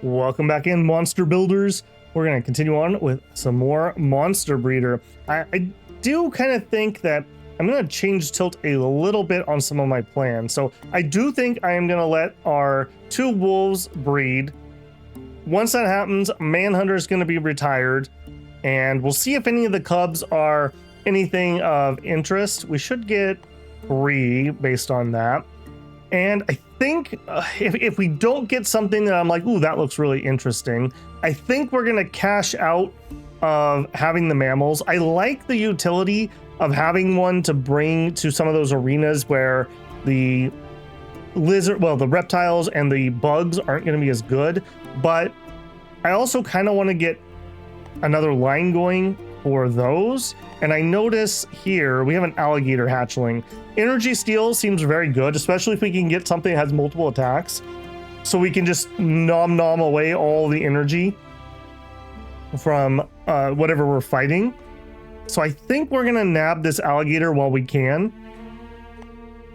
Welcome back in, monster builders. We're going to continue on with some more monster breeder. I do kind of think that I'm going to change tilt a little bit on some of my plans. So I do think I am going to let our 2 wolves breed. Once that happens, Manhunter is going to be retired, and we'll see if any of the cubs are anything of interest. We should get 3 based on that. And I think if we don't get something that I'm like, ooh, that looks really interesting, I think we're going to cash out of having the mammals. I like the utility of having one to bring to some of those arenas where the the reptiles and the bugs aren't going to be as good. But I also kind of want to get another line going for those. And I notice here we have an alligator hatchling. Energy steal seems very good, especially if we can get something that has multiple attacks, so we can just nom away all the energy from whatever we're fighting. So I think we're gonna nab this alligator while we can.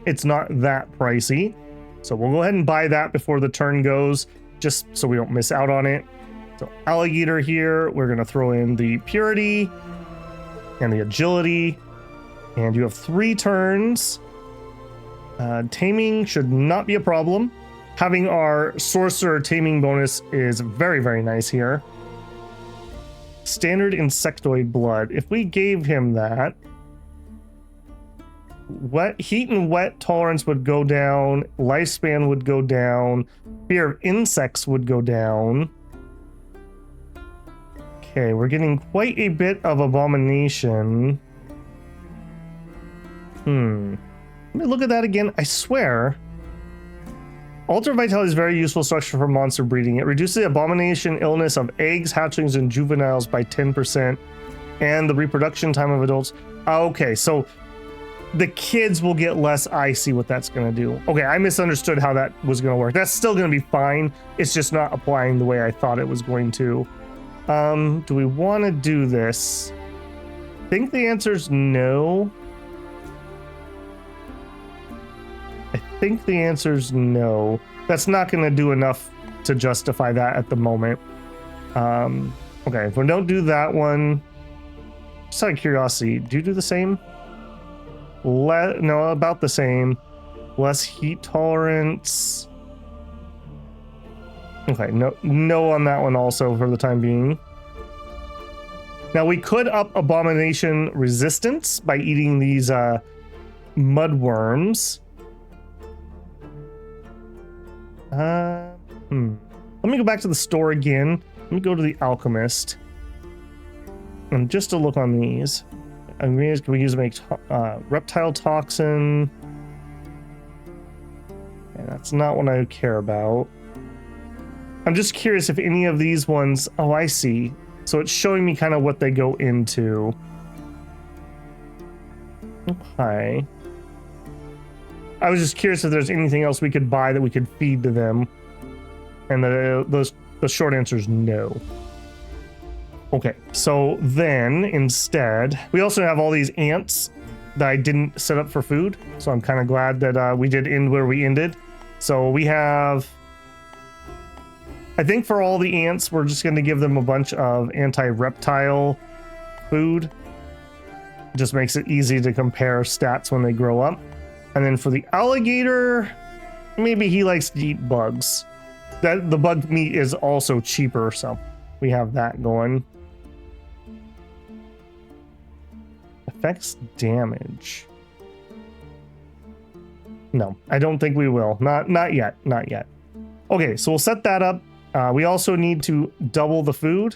It's not that pricey, so we'll go ahead and buy that before the turn goes, just so we don't miss out on it. So alligator here, we're gonna throw in the purity and the agility, and you have 3 turns. Taming should not be a problem. Having our sorcerer taming bonus is very, very nice here. Standard insectoid blood. If we gave him that, heat and wet tolerance would go down, lifespan would go down, fear of insects would go down. Okay, we're getting quite a bit of abomination. Let me look at that again. I swear. Alter Vitality is a very useful structure for monster breeding. It reduces the abomination illness of eggs, hatchlings, and juveniles by 10%, and the reproduction time of adults. Okay, so the kids will get less. I see what that's going to do. Okay, I misunderstood how that was going to work. That's still going to be fine. It's just not applying the way I thought it was going to. Do we want to do this? I think the answer is no. I think the answer is no. That's not going to do enough to justify that at the moment. Okay, if we don't do that one, just out of curiosity, do you do the same? No, about the same. Less heat tolerance. Okay, no on that one also for the time being. Now we could up abomination resistance by eating these mud worms. Let me go back to the store again. Let me go to the alchemist. And just to look on these. Can we use to make reptile toxin? And that's not what I care about. I'm just curious if any of these ones... Oh, I see. So it's showing me kind of what they go into. Okay. I was just curious if there's anything else we could buy that we could feed to them. And the short answer is no. Okay, so then instead, we also have all these ants that I didn't set up for food. So I'm kind of glad that we did end where we ended. So we have... I think for all the ants, we're just going to give them a bunch of anti-reptile food. It just makes it easy to compare stats when they grow up. And then for the alligator, maybe he likes to eat bugs. The bug meat is also cheaper, so we have that going. Affects damage. No, I don't think we will. Not yet. Not yet. Okay, so we'll set that up. We also need to double the food.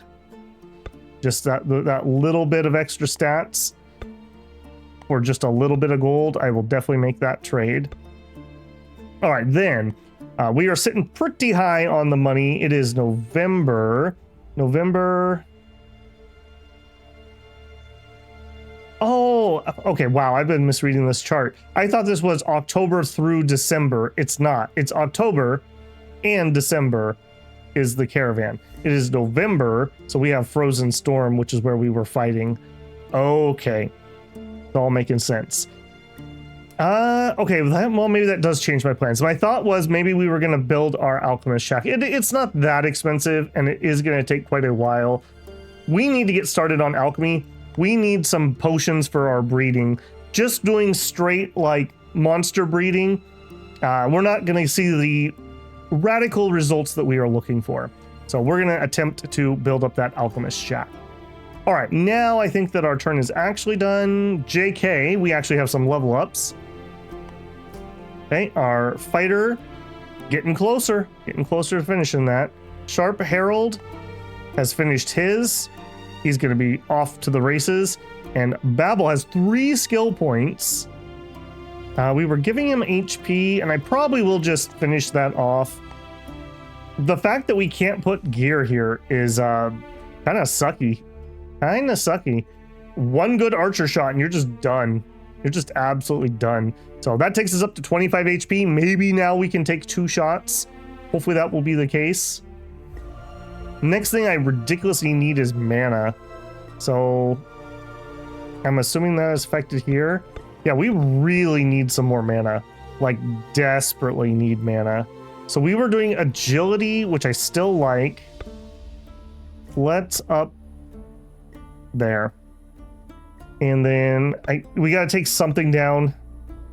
Just that little bit of extra stats. For just a little bit of gold, I will definitely make that trade. All right, then. We are sitting pretty high on the money. It is November. Oh, okay. Wow, I've been misreading this chart. I thought this was October through December. It's not. It's October and December is the caravan. It is November, so we have Frozen Storm, which is where we were fighting. Okay. It's all making sense. Okay, well, maybe that does change my plans. My thought was maybe we were going to build our alchemist shack. It's not that expensive, and it is going to take quite a while. We need to get started on alchemy. We need some potions for our breeding. Just doing straight, like, monster breeding, we're not going to see the radical results that we are looking for. So we're going to attempt to build up that alchemist shack. All right, now I think that our turn is actually done. JK, we actually have some level ups. Okay, our fighter getting closer to finishing that. Sharp Herald has finished his. He's going to be off to the races. And Babel has 3 skill points. We were giving him HP, and I probably will just finish that off. The fact that we can't put gear here is kind of sucky. One good archer shot, and you're just done. You're just absolutely done. So that takes us up to 25 HP. Maybe now we can take 2 shots. Hopefully that will be the case. Next thing I ridiculously need is mana. So I'm assuming that is affected here. Yeah, we really need some more mana. Like, desperately need mana. So we were doing agility, which I still like. Let's up there. And then we got to take something down.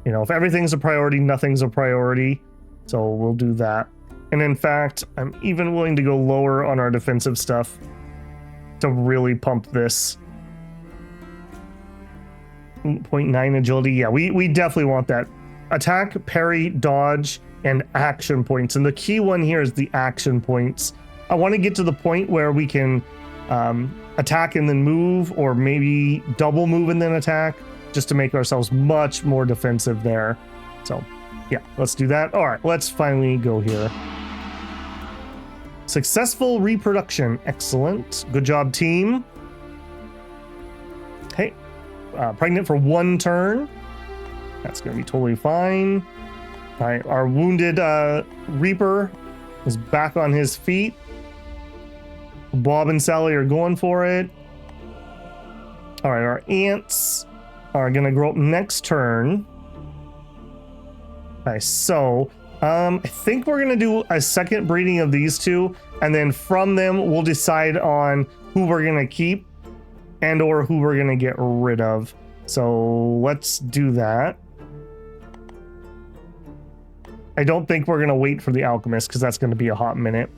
You know, if everything's a priority, nothing's a priority. So we'll do that. And in fact, I'm even willing to go lower on our defensive stuff to really pump this. 0.9 agility. Yeah, we definitely want that. Attack, parry, dodge, and action points. And the key one here is the action points. I want to get to the point where we can attack and then move, or maybe double move and then attack, just to make ourselves much more defensive there. So yeah, let's do that. All right, let's finally go here. Successful reproduction. Excellent. Good job, team. Okay. Pregnant for 1 turn. That's going to be totally fine. All right, our wounded Reaper is back on his feet. Bob and Sally are going for it. All right, our ants are going to grow up next turn. Okay, so I think we're going to do a second breeding of these 2, and then from them we'll decide on who we're going to keep and or who we're going to get rid of. So let's do that. I don't think we're going to wait for the alchemist because that's going to be a hot minute.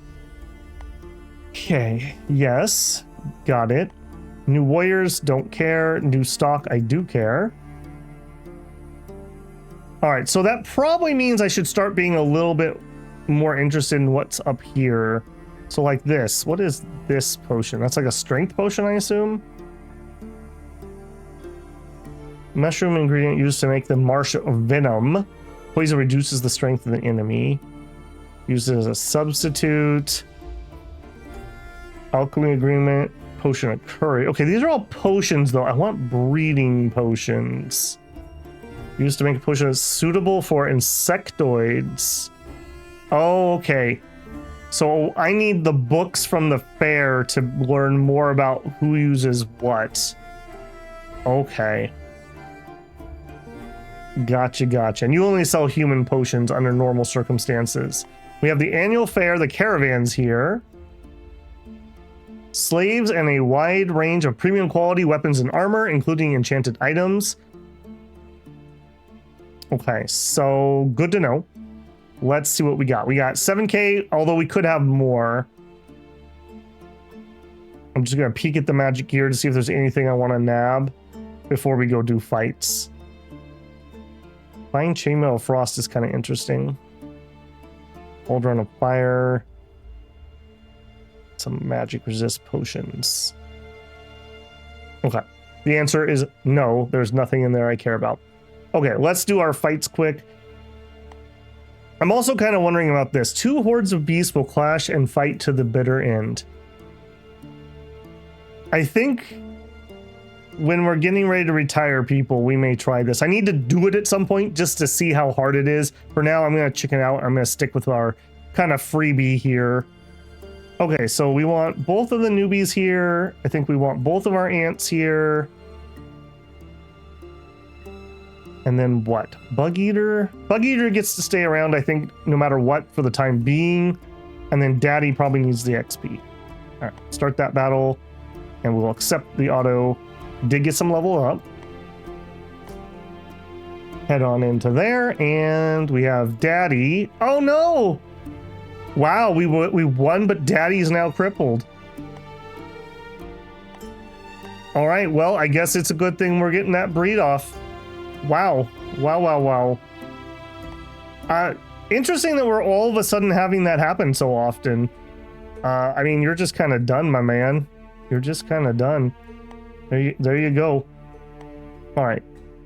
Okay, yes, got it. New warriors, don't care. New stock, I do care. All right, so that probably means I should start being a little bit more interested in what's up here. So like this, what is this potion? That's like a strength potion, I assume? Mushroom ingredient used to make the marsh of venom. Poison reduces the strength of the enemy. Used as a substitute. Alchemy agreement. Potion of courage. Okay, these are all potions though. I want breeding potions. Used to make a potion that's suitable for insectoids. Oh, okay. So I need the books from the fair to learn more about who uses what. Okay. Gotcha. And you only sell human potions under normal circumstances. We have the annual fair, the caravans here. Slaves and a wide range of premium quality weapons and armor, including enchanted items. Okay, so good to know. Let's see what we got. We got 7K, although we could have more. I'm just going to peek at the magic gear to see if there's anything I want to nab before we go do fights. Fine chainmail frost is kind of interesting. Hold run of fire. Some magic resist potions. Okay. The answer is no. There's nothing in there I care about. Okay, let's do our fights quick. I'm also kind of wondering about this. 2 hordes of beasts will clash and fight to the bitter end. I think when we're getting ready to retire people, we may try this. I need to do it at some point just to see how hard it is. For now, I'm going to chicken out. I'm going to stick with our kind of freebie here. Okay, so we want both of the newbies here. I think we want both of our ants here. And then what? Bug Eater? Bug Eater gets to stay around, I think, no matter what for the time being. And then Daddy probably needs the XP. All right, start that battle. And we'll accept the auto. Did get some level up. Head on into there. And we have Daddy. Oh, no! Wow, we won, but Daddy is now crippled. All right, well, I guess it's a good thing we're getting that breed off. Wow. Wow. Interesting that we're all of a sudden having that happen so often. I mean, you're just kind of done, my man. You're just kind of done. There you go. All right.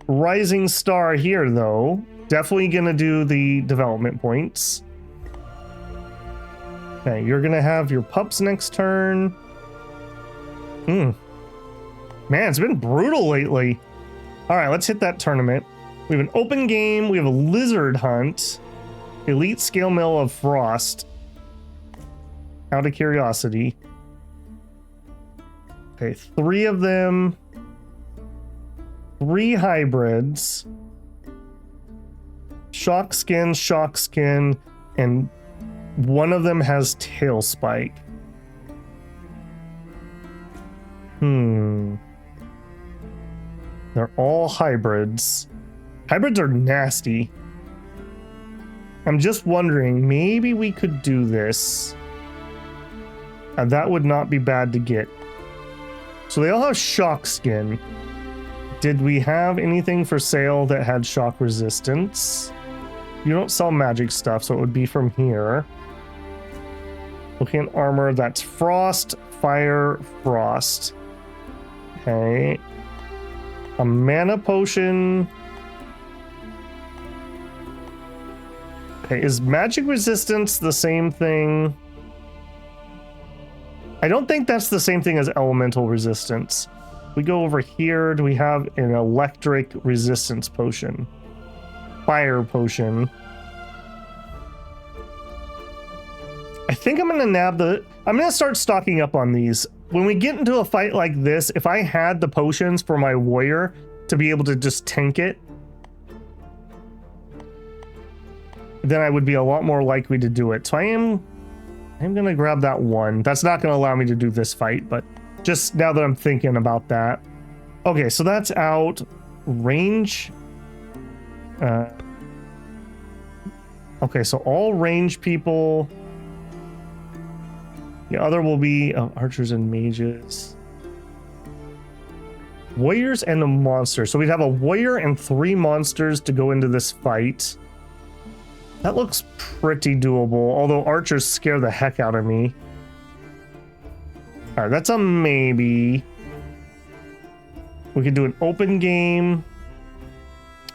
Rising Star here, though. Definitely going to do the development points. Okay, you're going to have your pups next turn. Man, it's been brutal lately. All right, let's hit that tournament. We have an open game. We have a lizard hunt. Elite scale mill of frost. Out of curiosity. Okay, 3 of them. 3 hybrids. Shock skin, and one of them has tail spike. They're all hybrids. Hybrids are nasty. I'm just wondering, maybe we could do this. That would not be bad to get. So they all have shock skin. Did we have anything for sale that had shock resistance? You don't sell magic stuff, so it would be from here. Looking at armor, that's frost, fire, frost. Okay. A mana potion. Okay, is magic resistance the same thing? I don't think that's the same thing as elemental resistance. We go over here. Do we have an electric resistance potion? Fire potion. I think I'm gonna nab I'm gonna start stocking up on these. When we get into a fight like this, if I had the potions for my warrior to be able to just tank it, then I would be a lot more likely to do it. So I'm gonna grab that one. That's not gonna allow me to do this fight, but just now that I'm thinking about that. Okay, so that's out. Range. Okay, so all range people. The other will be archers and mages. Warriors and a monster. So we'd have a warrior and 3 monsters to go into this fight. That looks pretty doable, although archers scare the heck out of me. All right, that's a maybe. We could do an open game.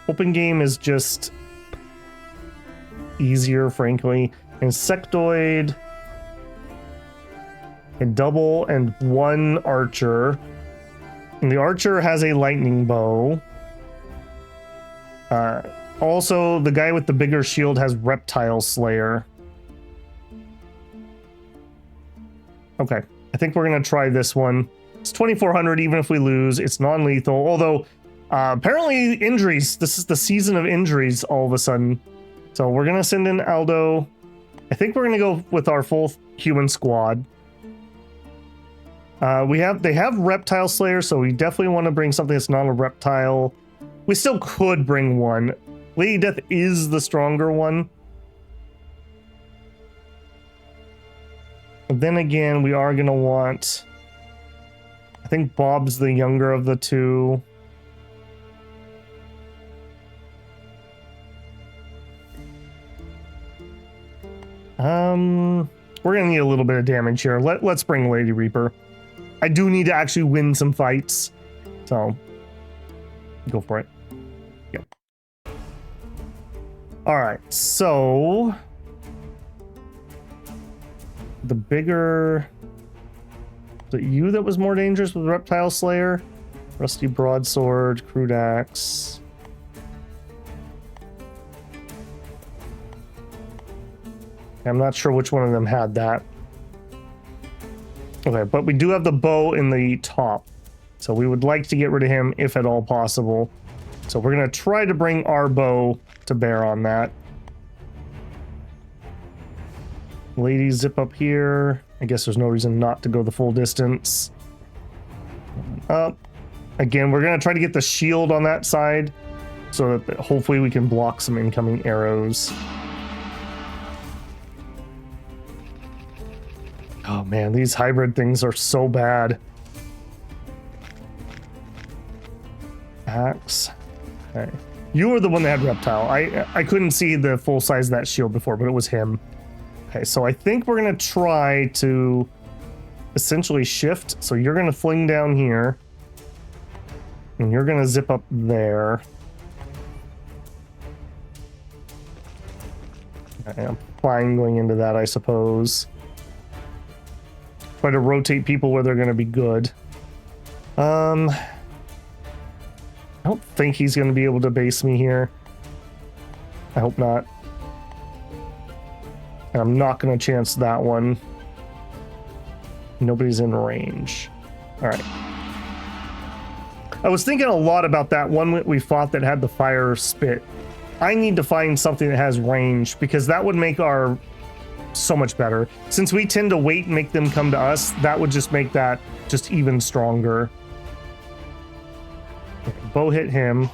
Open game is just easier, frankly. Insectoid. A double and 1 archer. And the archer has a lightning bow. Also, the guy with the bigger shield has Reptile Slayer. Okay, I think we're going to try this one. It's 2,400 even if we lose. It's non-lethal, although apparently injuries. This is the season of injuries all of a sudden. So we're going to send in Aldo. I think we're going to go with our full human squad. They have Reptile Slayer, so we definitely want to bring something that's not a reptile. We still could bring one. Lady Death is the stronger one. But then again, we are going to want... I think Bob's the younger of the 2. We're going to need a little bit of damage here. Let's bring Lady Reaper. I do need to actually win some fights. So, go for it. Yep. Alright, so... The bigger... Was it you that was more dangerous with Reptile Slayer? Rusty Broadsword, Crude Axe... I'm not sure which one of them had that. Okay, but we do have the bow in the top. So we would like to get rid of him if at all possible. So we're going to try to bring our bow to bear on that. Ladies, zip up here. I guess there's no reason not to go the full distance. Up. Again, we're going to try to get the shield on that side so that hopefully we can block some incoming arrows. Oh man, these hybrid things are so bad. Axe. Okay. You were the one that had reptile. I couldn't see the full size of that shield before, but it was him. Okay, so I think we're going to try to essentially shift. So you're going to fling down here. And you're going to zip up there. Okay, I'm fine going into that, I suppose. Try to rotate people where they're going to be good. I don't think he's going to be able to base me here. I hope not. And I'm not going to chance that one. Nobody's in range. All right. I was thinking a lot about that one we fought that had the fire spit. I need to find something that has range because that would make our so much better. Since we tend to wait and make them come to us, that would just make that just even stronger. Okay, bow hit him.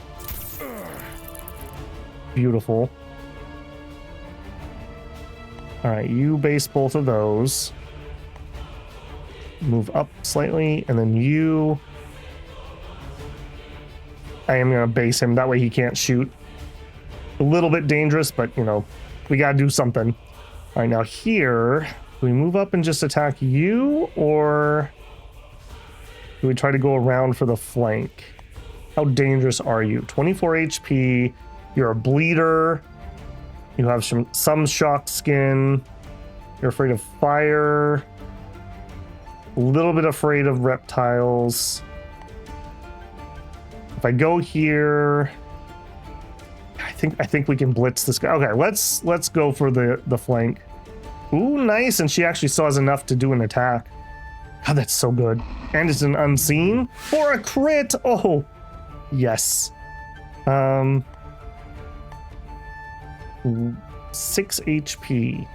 Beautiful. All right, you base both of those. Move up slightly, and then you... I am going to base him. That way he can't shoot. A little bit dangerous, but, you know, we got to do something. All right, now here, do we move up and just attack you, or do we try to go around for the flank? How dangerous are you? 24 HP. You're a bleeder. You have some shocked skin. You're afraid of fire. A little bit afraid of reptiles. If I go here, I think we can blitz this guy. Okay, let's go for the flank. Ooh, nice, and she actually saw us enough to do an attack. God, that's so good. And it's an unseen for a crit. Oh, yes. 6 HP.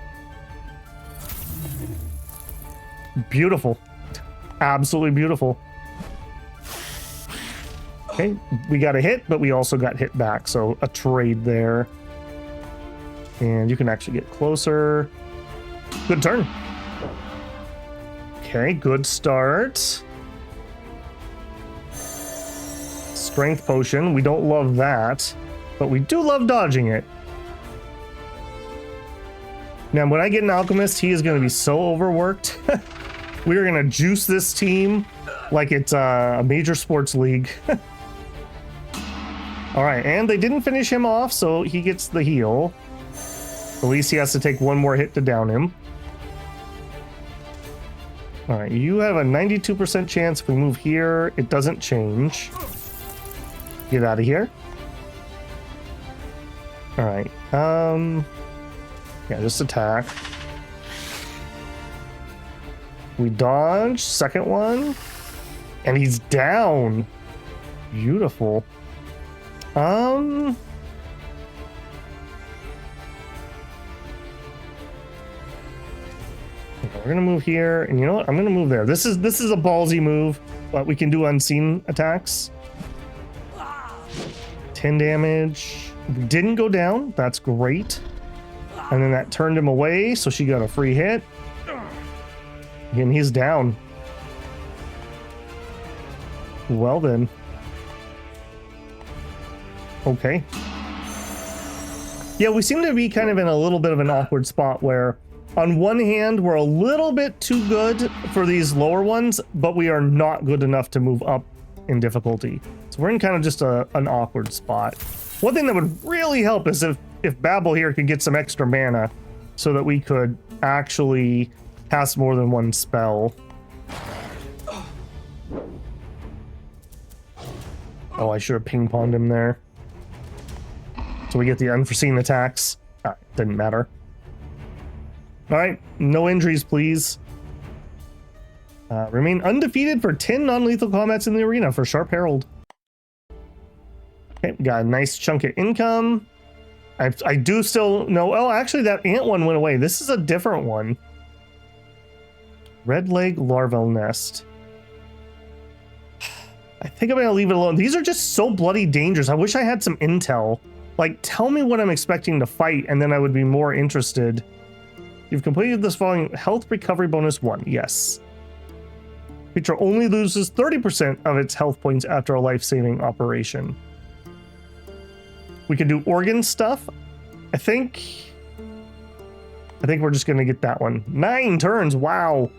Beautiful. Absolutely beautiful. Okay, we got a hit, but we also got hit back, so a trade there. And you can actually get closer. Good turn. Okay, good start. Strength potion. We don't love that, but we do love dodging it. Now, when I get an alchemist, he is going to be so overworked. We are going to juice this team like it's a major sports league. All right, and they didn't finish him off, so he gets the heal. At least he has to take one more hit to down him. All right, you have a 92% chance if we move here. It doesn't change. Get out of here. All right. Yeah, just attack. We dodge. Second one. And he's down. Beautiful. We're gonna move here, and you know what? I'm gonna move there. This is a ballsy move, but we can do unseen attacks. 10 damage. We didn't go down. That's great. And then that turned him away, so she got a free hit. And he's down. Well then. Okay. Yeah, we seem to be kind of in a little bit of an awkward spot where on one hand, we're a little bit too good for these lower ones, but we are not good enough to move up in difficulty. So we're in kind of just an awkward spot. One thing that would really help is if Babel here could get some extra mana so that we could actually cast more than one spell. Oh, I should have ping-ponged him there. So we get the unforeseen attacks. Didn't matter. All right, no injuries, please. Remain undefeated for 10 non-lethal combats in the arena for Sharp Herald. Okay, got a nice chunk of income. I do still know. Oh, actually, that ant one went away. This is a different one. Red leg larval nest. I think I'm gonna leave it alone. These are just so bloody dangerous. I wish I had some intel. Like, tell me what I'm expecting to fight, and then I would be more interested. You've completed this following health recovery bonus 1. Yes. Creature only loses 30% of its health points after a life-saving operation. We can do organ stuff. I think we're just gonna get that one. 9 turns, wow.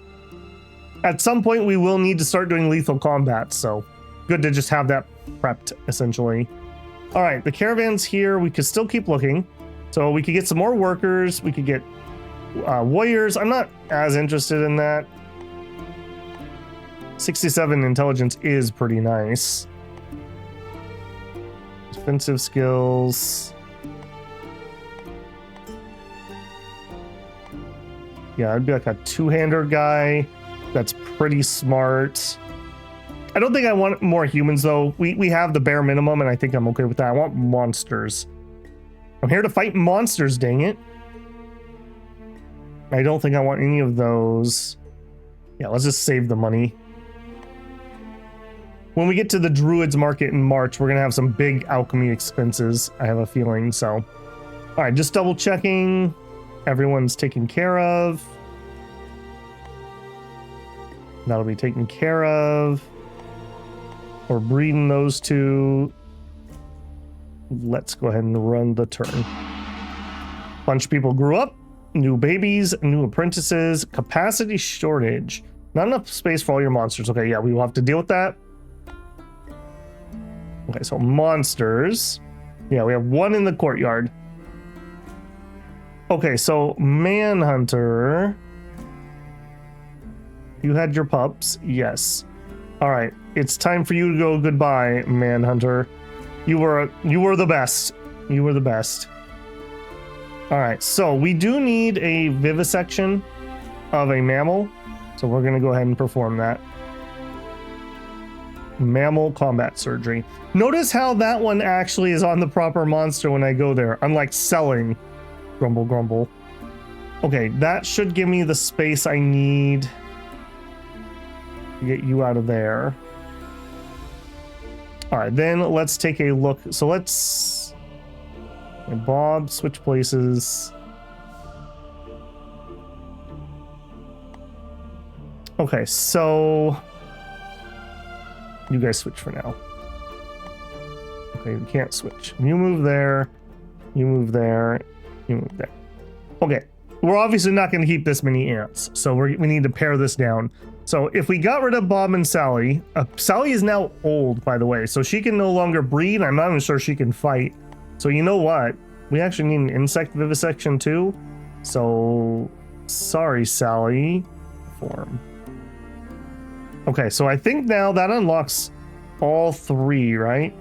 At some point we will need to start doing lethal combat, so good to just have that prepped, essentially. All right, the caravan's here. We could still keep looking. So we could get some more workers. We could get warriors. I'm not as interested in that. 67 intelligence is pretty nice. Defensive skills. Yeah, I'd be like a two-hander guy. That's pretty smart. I don't think I want more humans, though. We have the bare minimum, and I think I'm okay with that. I want monsters. I'm here to fight monsters, dang it. I don't think I want any of those. Yeah, let's just save the money. When we get to the Druids market in March, we're going to have some big alchemy expenses, I have a feeling, so. All right, just double checking. Everyone's taken care of. That'll be taken care of. We're breeding those two. Let's go ahead and run the turn. Bunch of people grew up. New babies, new apprentices, capacity shortage. Not enough space for all your monsters. Okay, yeah, we will have to deal with that. Okay, so monsters. Yeah, we have 1 in the courtyard. Okay, so Manhunter. You had your pups. Yes. All right, it's time for you to go goodbye, Manhunter. You were the best. You were the best. All right, so we do need a vivisection of a mammal, so we're going to go ahead and perform that. Mammal combat surgery. Notice how that one actually is on the proper monster when I go there, unlike selling. Grumble, grumble. Okay, that should give me the space I need to get you out of there. All right, then let's take a look. So let's... Bob, switch places. Okay, so... You guys switch for now. Okay, we can't switch. You move there. You move there. You move there. Okay, we're obviously not going to keep this many ants, so we need to pare this down. So if we got rid of Bob and Sally, Sally is now old, by the way, so she can no longer breed. I'm not even sure she can fight. So you know what? We actually need an insect vivisection too. So sorry, Sally. Form. Okay, so I think now that unlocks all 3, right?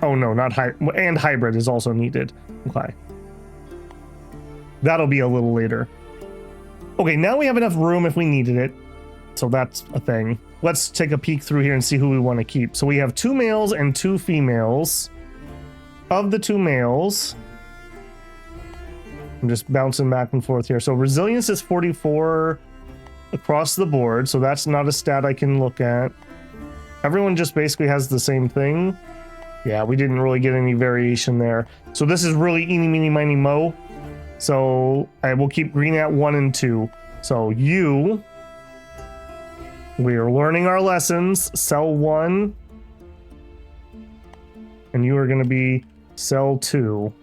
Oh no, not and hybrid is also needed. Okay. That'll be a little later. Okay, now we have enough room if we needed it. So that's a thing. Let's take a peek through here and see who we want to keep. So we have 2 males and 2 females. Of the 2 males, I'm just bouncing back and forth here. So resilience is 44 across the board. So that's not a stat I can look at. Everyone just basically has the same thing. Yeah, we didn't really get any variation there. So this is really eeny, meeny, miny, mo. So I will keep green at 1 and 2. So you... We are learning our lessons. Cell 1. And you are going to be cell 2.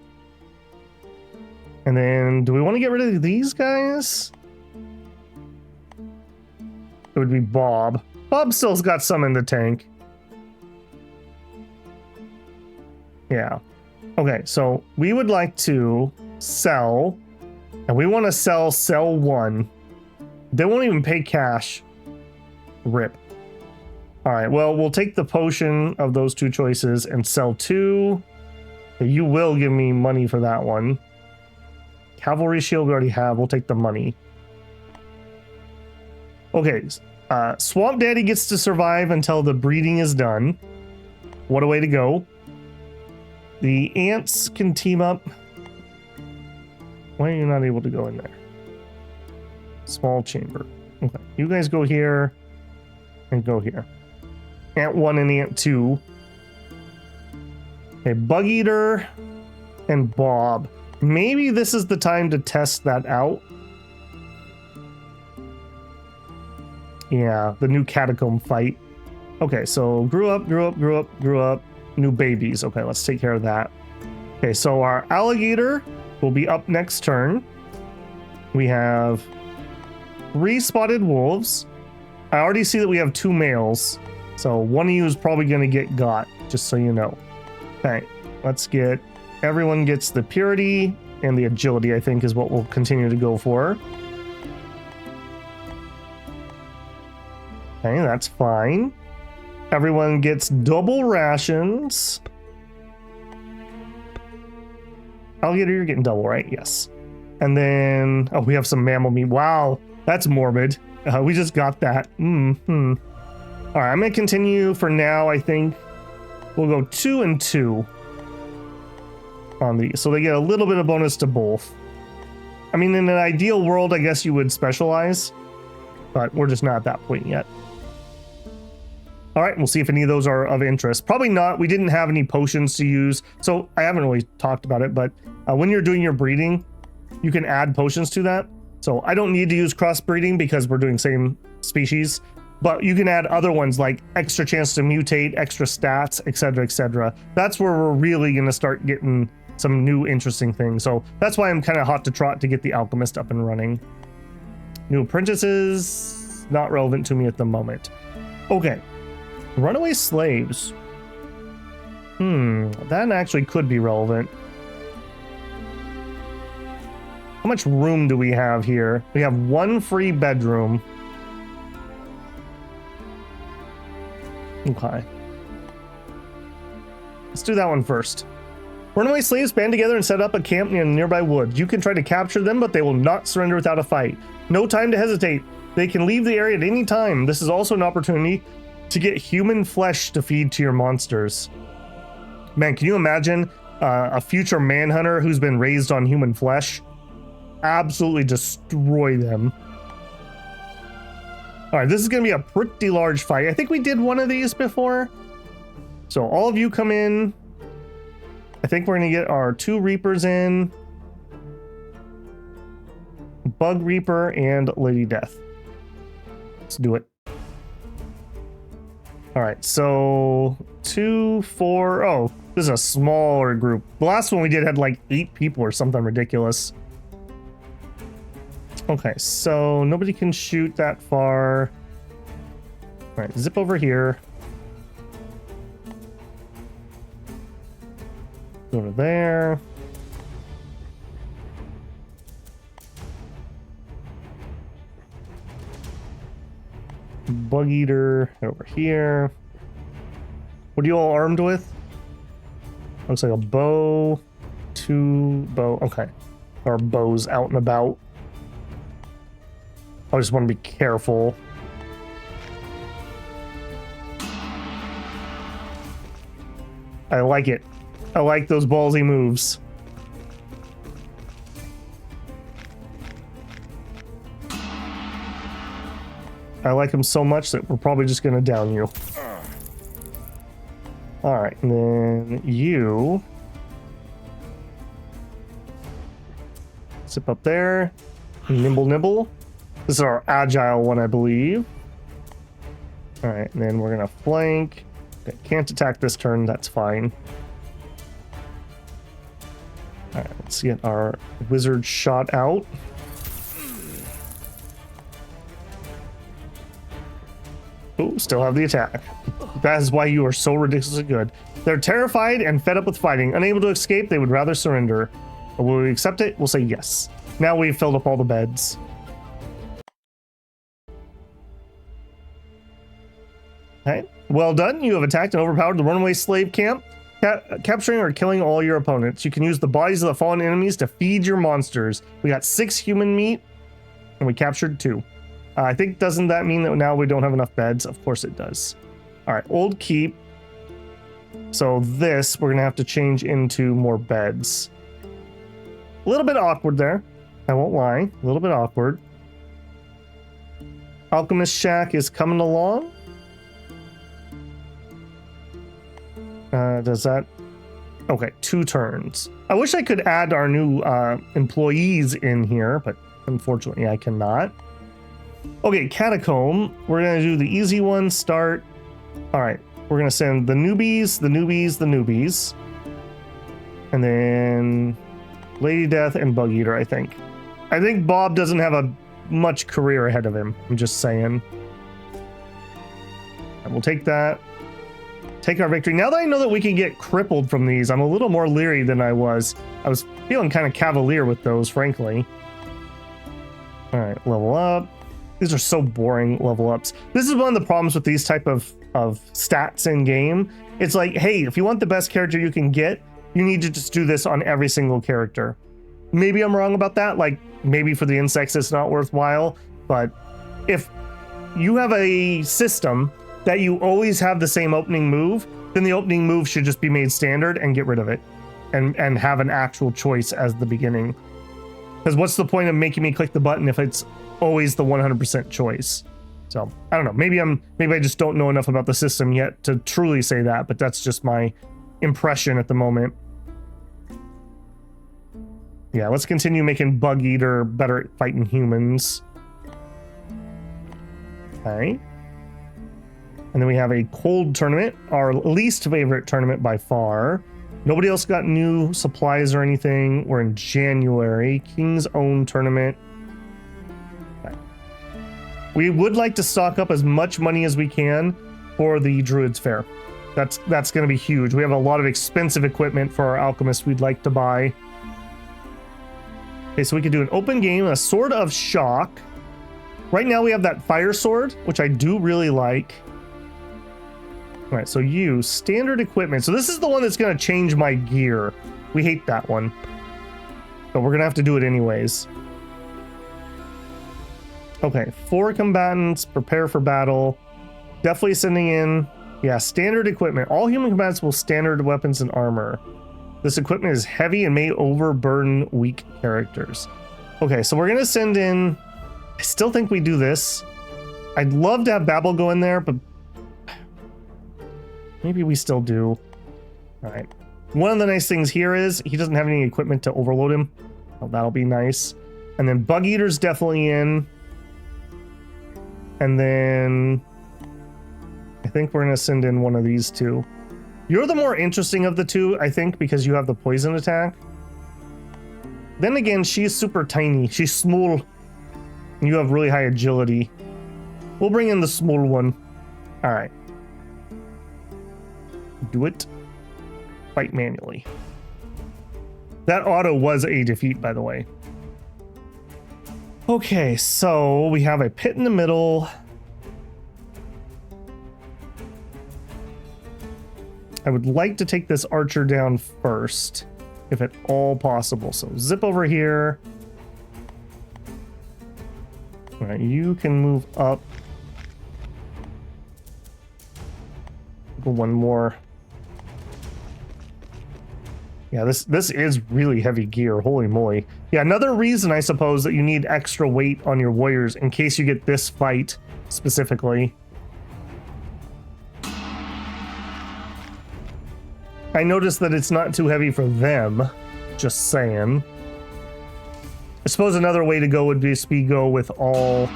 And then, do we want to get rid of these guys? It would be Bob. Bob still's got some in the tank. Yeah. Okay, so we would like to sell. And we want to sell cell 1. They won't even pay cash. Rip. All right, well, we'll take the potion of those 2 choices and sell 2. You will give me money for that one. Cavalry shield we already have. We'll take the money. Okay, Swamp Daddy gets to survive until the breeding is done. What a way to go. The ants can team up. Why are you not able to go in there? Small chamber. Okay, you guys go here and go here. Ant 1 and Ant 2. Okay, Bug Eater and Bob. Maybe this is the time to test that out. Yeah, the new catacomb fight. Okay, so grew up. New babies. Okay, let's take care of that. Okay, so our alligator will be up next turn. We have 3 spotted wolves. I already see that we have 2 males. So one of you is probably going to get got, just so you know. Okay, let's get... Everyone gets the purity and the agility, I think, is what we'll continue to go for. Okay, that's fine. Everyone gets double rations. Alligator, you're getting double, right? Yes. And then... Oh, we have some mammal meat. Wow, that's morbid. We just got that. All right, I'm going to continue for now, I think. We'll go 2 and 2 on these. So they get a little bit of bonus to both. I mean, in an ideal world, I guess you would specialize. But we're just not at that point yet. All right, we'll see if any of those are of interest. Probably not. We didn't have any potions to use. So I haven't really talked about it, but when you're doing your breeding, you can add potions to that. So I don't need to use crossbreeding because we're doing same species, but you can add other ones like extra chance to mutate, extra stats, etc., etc. That's where we're really going to start getting some new interesting things. So that's why I'm kind of hot to trot to get the alchemist up and running. New apprentices, not relevant to me at the moment. Okay. Runaway slaves. That actually could be relevant. How much room do we have here? We have 1 free bedroom. Okay. Let's do that one first. Runaway slaves band together and set up a camp near the nearby woods. You can try to capture them, but they will not surrender without a fight. No time to hesitate. They can leave the area at any time. This is also an opportunity to get human flesh to feed to your monsters. Man, can you imagine a future manhunter who's been raised on human flesh? Absolutely destroy them. All right, this is going to be a pretty large fight. I think we did one of these before. So all of you come in. I think we're going to get our 2 Reapers in. Bug Reaper and Lady Death. Let's do it. All right, so 2, 4. Oh, this is a smaller group. The last one we did had like 8 people or something ridiculous. Okay, so nobody can shoot that far. All right, zip over here. Go to there. Bug Eater over here. What are you all armed with? Looks like a bow, 2 bow. Okay, our bows out and about. I just want to be careful. I like it. I like those ballsy moves. I like them so much that we're probably just going to down you. All right, and then you zip up there. Nibble. This is our agile one, I believe. All right, and then we're going to flank. Okay, can't attack this turn. That's fine. All right, let's get our wizard shot out. Oh, still have the attack. That is why you are so ridiculously good. They're terrified and fed up with fighting. Unable to escape, they would rather surrender. But will we accept it? We'll say yes. Now we've filled up all the beds. Okay, well done. You have attacked and overpowered the runaway slave camp, capturing or killing all your opponents. You can use the bodies of the fallen enemies to feed your monsters. We got 6 human meat, and we captured 2. I think, doesn't that mean that now we don't have enough beds? Of course it does. All right, Old Keep. So this, we're gonna have to change into more beds. A little bit awkward there. I won't lie, a little bit awkward. Alchemist Shack is coming along. Does that... Okay, 2 turns. I wish I could add our new employees in here, but unfortunately I cannot. Okay, Catacomb. We're gonna do the easy one, start. All right, we're gonna send the newbies, the newbies, the newbies. And then Lady Death and Bug Eater, I think. I think Bob doesn't have a much career ahead of him. I'm just saying. And we'll take that. Take our victory. Now that I know that we can get crippled from these, I'm a little more leery than I was. I was feeling kind of cavalier with those, frankly. All right, level up. These are so boring level ups. This is one of the problems with these type of stats in game. It's like, hey, if you want the best character you can get, you need to just do this on every single character. Maybe I'm wrong about that. Like, maybe for the insects it's not worthwhile. But if you have a system that you always have the same opening move, then the opening move should just be made standard and get rid of it. And have an actual choice as the beginning. Because what's the point of making me click the button if it's always the 100% choice? So I don't know. Maybe I just don't know enough about the system yet to truly say that, but that's just my impression at the moment. Yeah, let's continue making Bug Eater better at fighting humans. Okay. And then we have a cold tournament, our least favorite tournament by far. Nobody else got new supplies or anything. We're in January. King's Own tournament. Okay. We would like to stock up as much money as we can for the Druids Fair. That's going to be huge. We have a lot of expensive equipment for our alchemists we'd like to buy. Okay, so we could do an open game, a Sword of Shock. Right now we have that fire sword, which I do really like. All right, so use standard equipment. So this is the one that's going to change my gear. We hate that one, but we're going to have to do it anyways. Okay, 4 combatants, prepare for battle. Definitely sending in, yeah, standard equipment. All human combatants will standard weapons and armor. This equipment is heavy and may overburden weak characters. Okay, so we're going to send in, I still think we do this. I'd love to have Babel go in there, but maybe we still do. All right. One of the nice things here is he doesn't have any equipment to overload him. Oh, that'll be nice. And then Bug Eater's definitely in. And then I think we're going to send in one of these two. You're the more interesting of the two, I think, because you have the poison attack. Then again, she's super tiny. She's small. And you have really high agility. We'll bring in the small one. All right. Do it. Fight manually. That auto was a defeat, by the way. Okay, so we have a pit in the middle. I would like to take this archer down first, if at all possible. So zip over here. All right, you can move up. One more. Yeah, this is really heavy gear. Holy moly. Yeah, another reason, I suppose, that you need extra weight on your warriors in case you get this fight specifically. I noticed that it's not too heavy for them. Just saying. I suppose another way to go would be go with all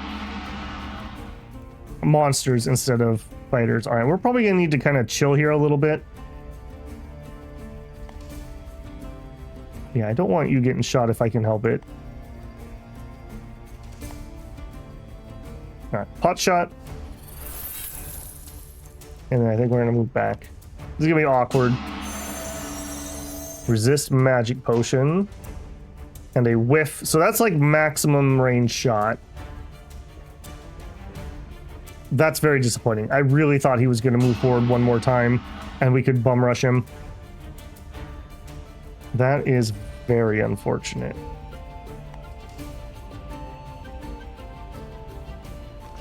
monsters instead of fighters. All right, we're probably going to need to kind of chill here a little bit. Yeah, I don't want you getting shot if I can help it. All right, pot shot. And then I think we're going to move back. This is going to be awkward. Resist magic potion. And a whiff. So that's like maximum range shot. That's very disappointing. I really thought he was going to move forward one more time and we could bum rush him. That is very unfortunate.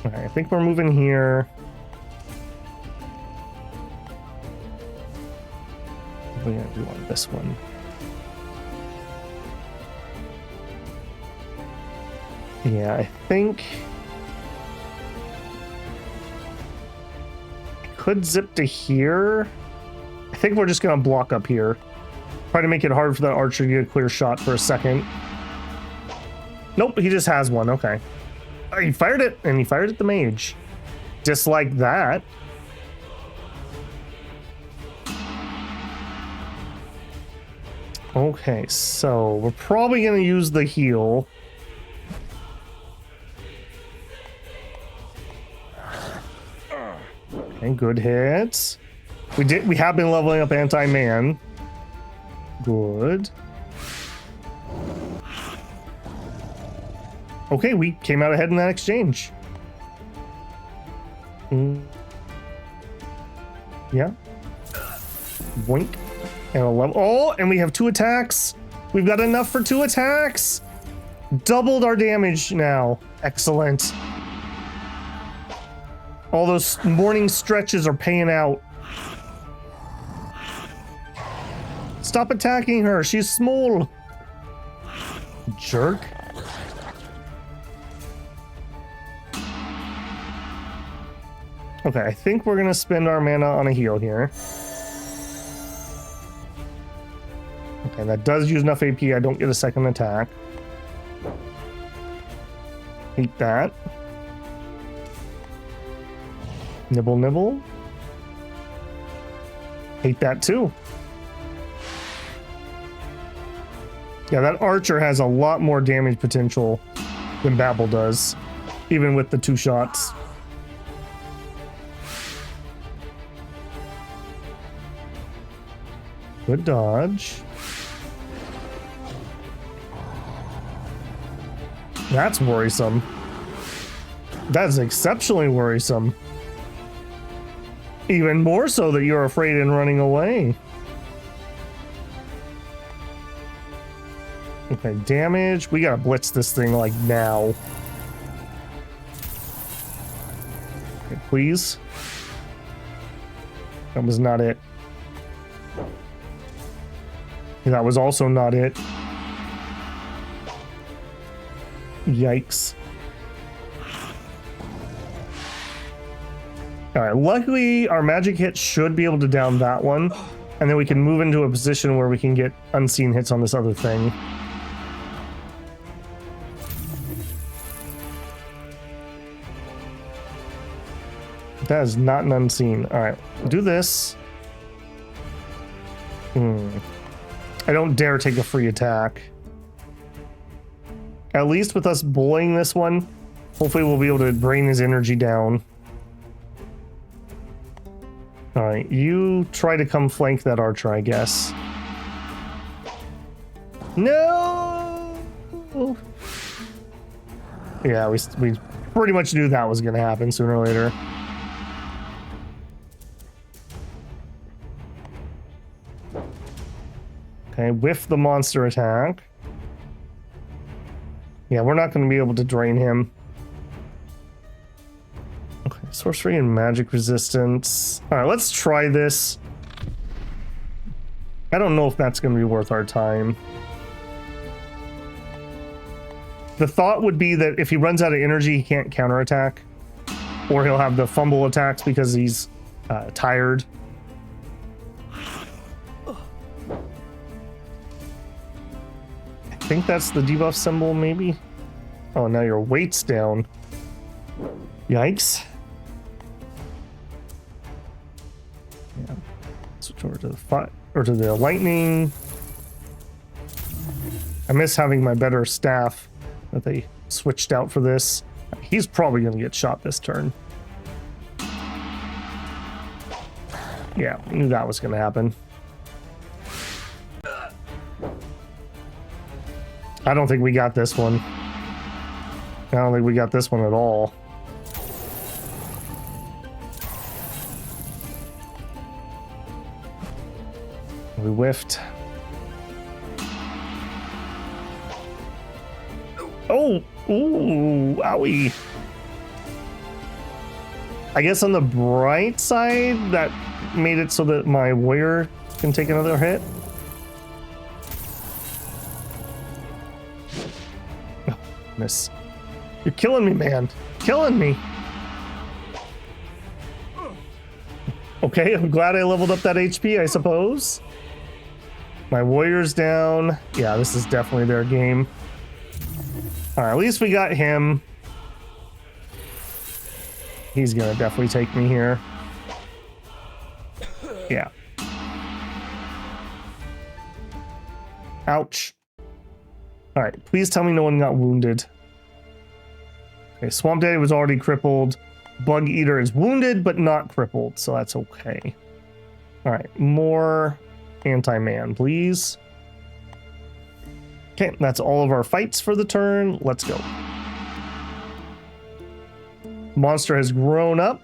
All right, I think we're moving here. What are we gonna do on this one? Yeah, I think I could zip to here. I think we're just gonna block up here. Try to make it hard for that archer to get a clear shot for a second. Nope, he just has one. Okay. Oh, he fired it, and he fired at the mage. Just like that. Okay, so we're probably gonna use the heal. Okay, good hits. We have been leveling up anti-man. Good. Okay, we came out ahead in that exchange. Yeah. Boink. And a level. Oh, and we have 2 attacks. We've got enough for 2 attacks. Doubled our damage now. Excellent. All those morning stretches are paying out. Stop attacking her. She's small. Jerk. Okay, I think we're gonna spend our mana on a heal here. Okay, that does use enough AP. I don't get a second attack. Hate that. Nibble, nibble. Hate that too. Yeah, that archer has a lot more damage potential than Babel does, even with the 2 shots. Good dodge. That's worrisome. That's exceptionally worrisome. Even more so that you're afraid and running away. Okay, damage. We gotta blitz this thing like now. Okay, please. That was not it. That was also not it. Yikes. Alright, luckily our magic hit should be able to down that one, and then we can move into a position where we can get unseen hits on this other thing. That is not an unseen. Alright, do this. I don't dare take a free attack. At least with us bullying this one, hopefully we'll be able to drain his energy down. Alright, you try to come flank that archer, I guess. No! Yeah, we pretty much knew that was going to happen sooner or later. Okay, whiff the monster attack. Yeah, we're not going to be able to drain him. Okay, sorcery and magic resistance. All right, let's try this. I don't know if that's going to be worth our time. The thought would be that if he runs out of energy, he can't counterattack. Or he'll have the fumble attacks because he's tired. I think that's the debuff symbol, maybe? Oh, now your weight's down. Yikes. Yeah. Switch over to the fire, or to the lightning. I miss having my better staff that they switched out for this. He's probably going to get shot this turn. Yeah, I knew that was going to happen. I don't think we got this one. I don't think we got this one at all. We whiffed. Oh! Ooh! Owie! I guess on the bright side, that made it so that my warrior can take another hit. Oh, miss. You're killing me, man. Killing me. Okay, I'm glad I leveled up that HP, I suppose. My warrior's down. Yeah, this is definitely their game. All right, at least we got him. He's gonna definitely take me here. Yeah. Ouch. All right, please tell me no one got wounded. Okay, Swamp Daddy was already crippled. Bug Eater is wounded, but not crippled, so that's okay. All right, more anti-man, please. Okay, that's all of our fights for the turn. Let's go. Monster has grown up.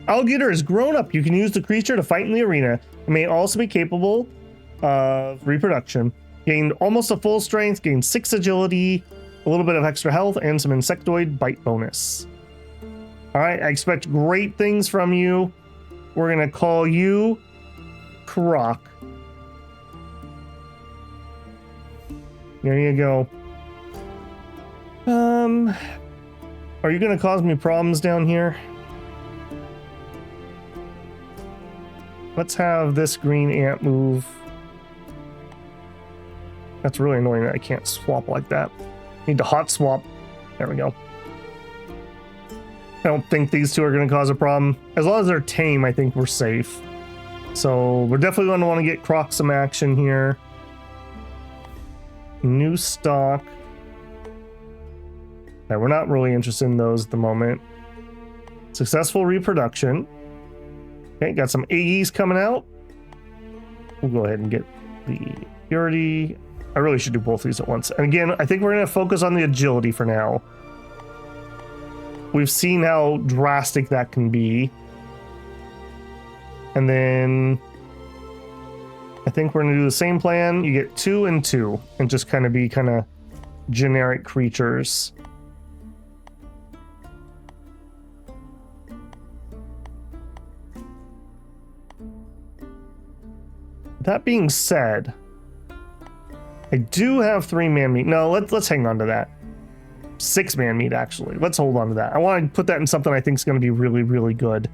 Alligator has grown up. You can use the creature to fight in the arena. It may also be capable of reproduction. Gained almost a full strength, gained 6 agility, a little bit of extra health, and some insectoid bite bonus. All right, I expect great things from you. We're gonna call you Croc. There you go. Are you gonna cause me problems down here? Let's have this green ant move. That's really annoying that I can't swap like that. Need to hot swap. There we go. I don't think these two are going to cause a problem. As long as they're tame, I think we're safe. So we're definitely going to want to get Croc some action here. New stock. Okay, we're not really interested in those at the moment. Successful reproduction. Okay, got some Aggies coming out. We'll go ahead and get the purity. I really should do both these at once. And again, I think we're going to focus on the agility for now. We've seen how drastic that can be. And then I think we're going to do the same plan. You get 2 and 2 and just kind of be generic creatures. That being said, I do have 3 man meat. No, let's hang on to that. 6 man meat, actually. Let's hold on to that. I want to put that in something I think is going to be really, really good.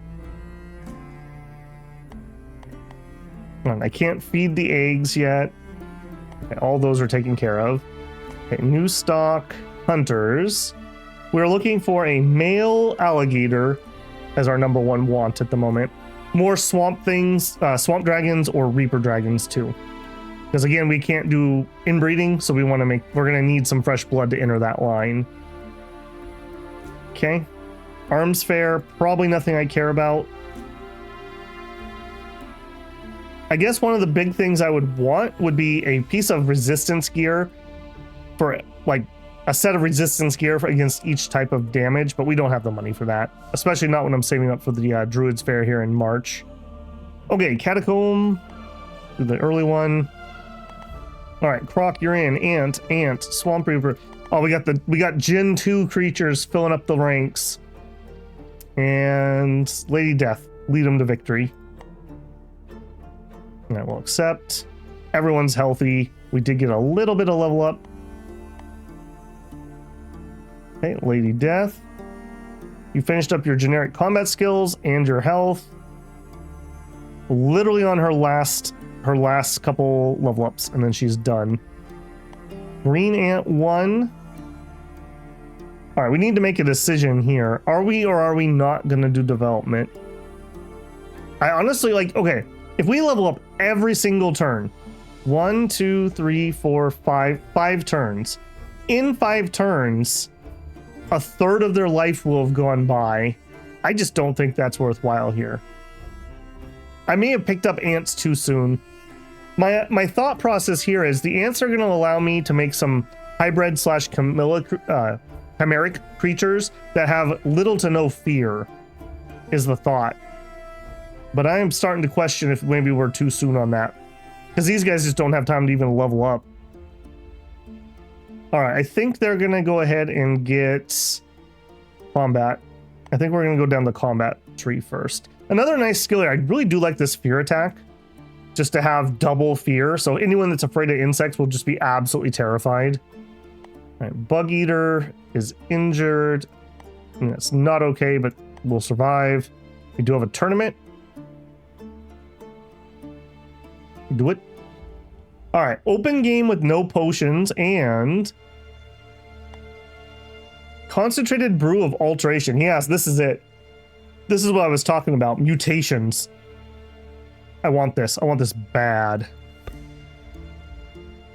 And I can't feed the eggs yet. Okay, all those are taken care of. Okay, new stock hunters. We're looking for a male alligator as our #1 want at the moment. More swamp things, swamp dragons or reaper dragons too. Because again, we can't do inbreeding, so we're going to need some fresh blood to enter that line. Okay. Arms fair, probably nothing I care about. I guess one of the big things I would want would be a piece of resistance gear for like a set of resistance gear against each type of damage, but we don't have the money for that, especially not when I'm saving up for the Druids fair here in March. Okay, Catacomb, do the early one. All right, Croc, you're in. Ant, Swamp Reaper. Oh, we got Gen 2 creatures filling up the ranks. And Lady Death, lead them to victory. And I will accept. Everyone's healthy. We did get a little bit of level up. Okay, Lady Death. You finished up your generic combat skills and your health. Literally on her last couple level ups, and then she's done. Green Ant 1. All right, we need to make a decision here. Are we or are we not going to do development? I honestly okay, if we level up every single turn, 1, 2, 3, 4, 5 turns. In 5 turns, a third of their life will have gone by. I just don't think that's worthwhile here. I may have picked up ants too soon. My thought process here is the ants are going to allow me to make some hybrid / chimeric creatures that have little to no fear, is the thought. But I am starting to question if maybe we're too soon on that, because these guys just don't have time to even level up. All right, I think they're going to go ahead and get combat. I think we're going to go down the combat tree first. Another nice skill here. I really do like this fear attack. just to have double fear. So anyone that's afraid of insects will just be absolutely terrified. All right, Bug Eater is injured. And that's not okay, but we'll survive. We do have a tournament. Do it. All right, open game with no potions and concentrated brew of alteration. Yes, this is it. This is what I was talking about. Mutations. I want this. I want this bad.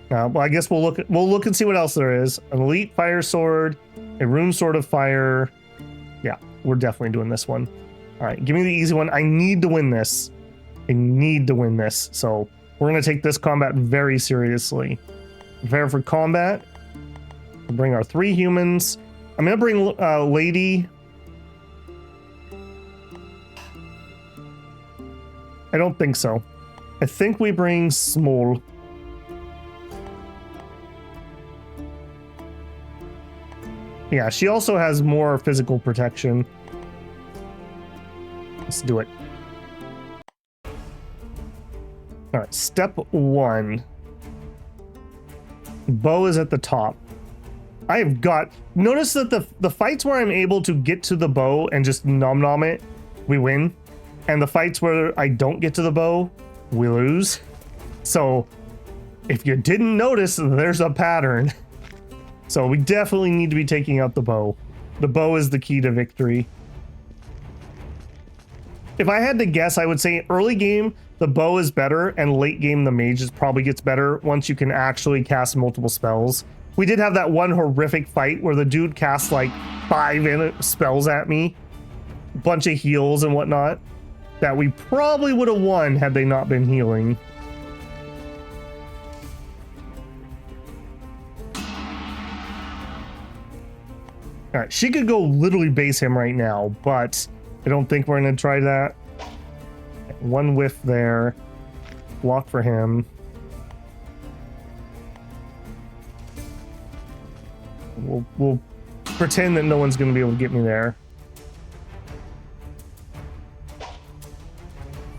Well, I guess we'll look and see what else there is. An elite fire sword, a rune sword of fire. Yeah, we're definitely doing this one. All right, give me the easy one. I need to win this. I need to win this. So we're going to take this combat very seriously. Prepare for combat. We'll bring our 3 humans. I'm going to bring Lady. I don't think so. I think we bring Small. Yeah, she also has more physical protection. Let's do it. All right, step 1. Bow is at the top. I've got... Notice that the fights where I'm able to get to the bow and just nom it, we win. And the fights where I don't get to the bow, we lose. So, if you didn't notice, there's a pattern. So we definitely need to be taking out the bow. The bow is the key to victory. If I had to guess, I would say early game, the bow is better, and late game, the mage probably gets better once you can actually cast multiple spells. We did have that one horrific fight where the dude cast like 5 spells at me, bunch of heals and whatnot, that we probably would have won had they not been healing. All right, she could go literally base him right now, but I don't think we're going to try that. 1 whiff there. Block for him. We'll pretend that no one's going to be able to get me there.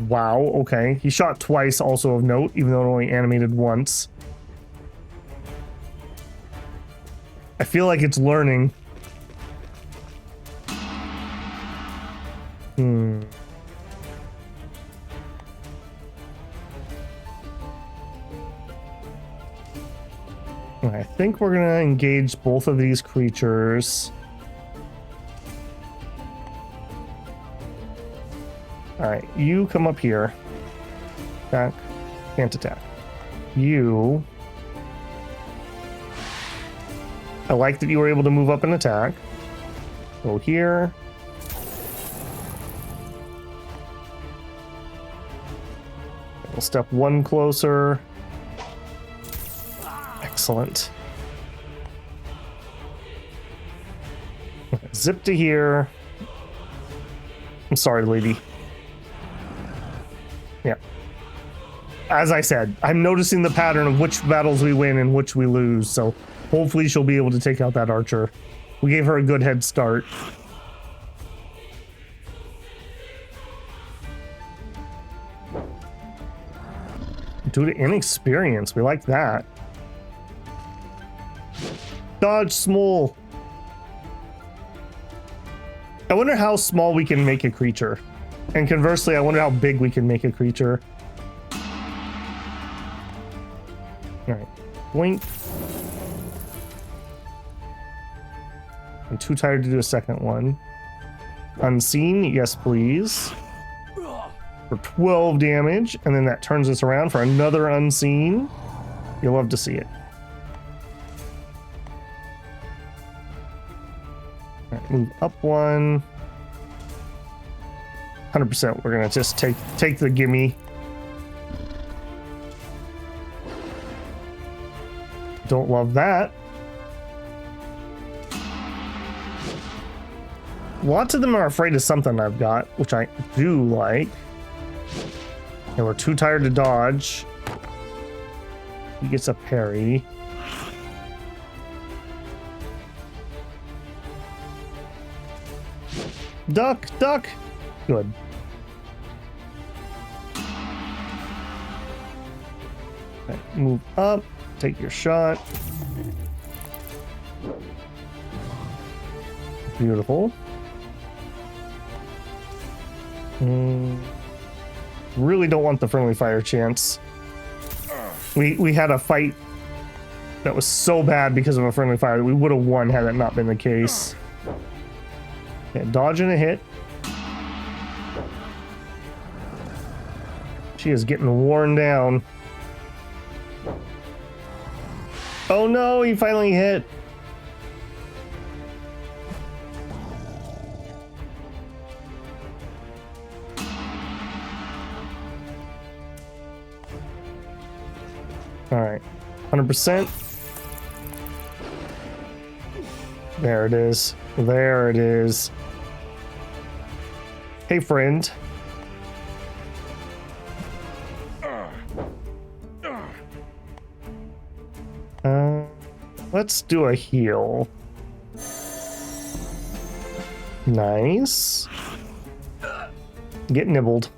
Wow, okay. He shot twice, also of note, even though it only animated once. I feel like it's learning. I think we're gonna engage both of these creatures. Alright, you come up here. Attack. Can't attack. You... I like that you were able to move up and attack. Go here. We'll step 1 closer. Excellent. Zip to here. I'm sorry, lady. Yeah. As I said, I'm noticing the pattern of which battles we win and which we lose, so hopefully she'll be able to take out that archer. We gave her a good head start. Due to inexperience, we like that. Dodge small. I wonder how small we can make a creature. And conversely, I wonder how big we can make a creature. Alright. Blink. I'm too tired to do a second one. Unseen, yes please. For 12 damage, and then that turns us around for another unseen. You'll love to see it. Alright, move up 1. 100%, we're gonna just take the gimme. Don't love that. Lots of them are afraid of something I've got, which I do like. And we're too tired to dodge. He gets a parry. Duck, duck. Good. Okay, move up, take your shot. Beautiful. Really don't want the friendly fire chance. We had a fight that was so bad because of a friendly fire that we would have won had that not been the case. Okay, dodging a hit. She is getting worn down. Oh no, he finally hit. All right, 100%. There it is. There it is. Hey, friend. Let's do a heal. Nice. Get nibbled.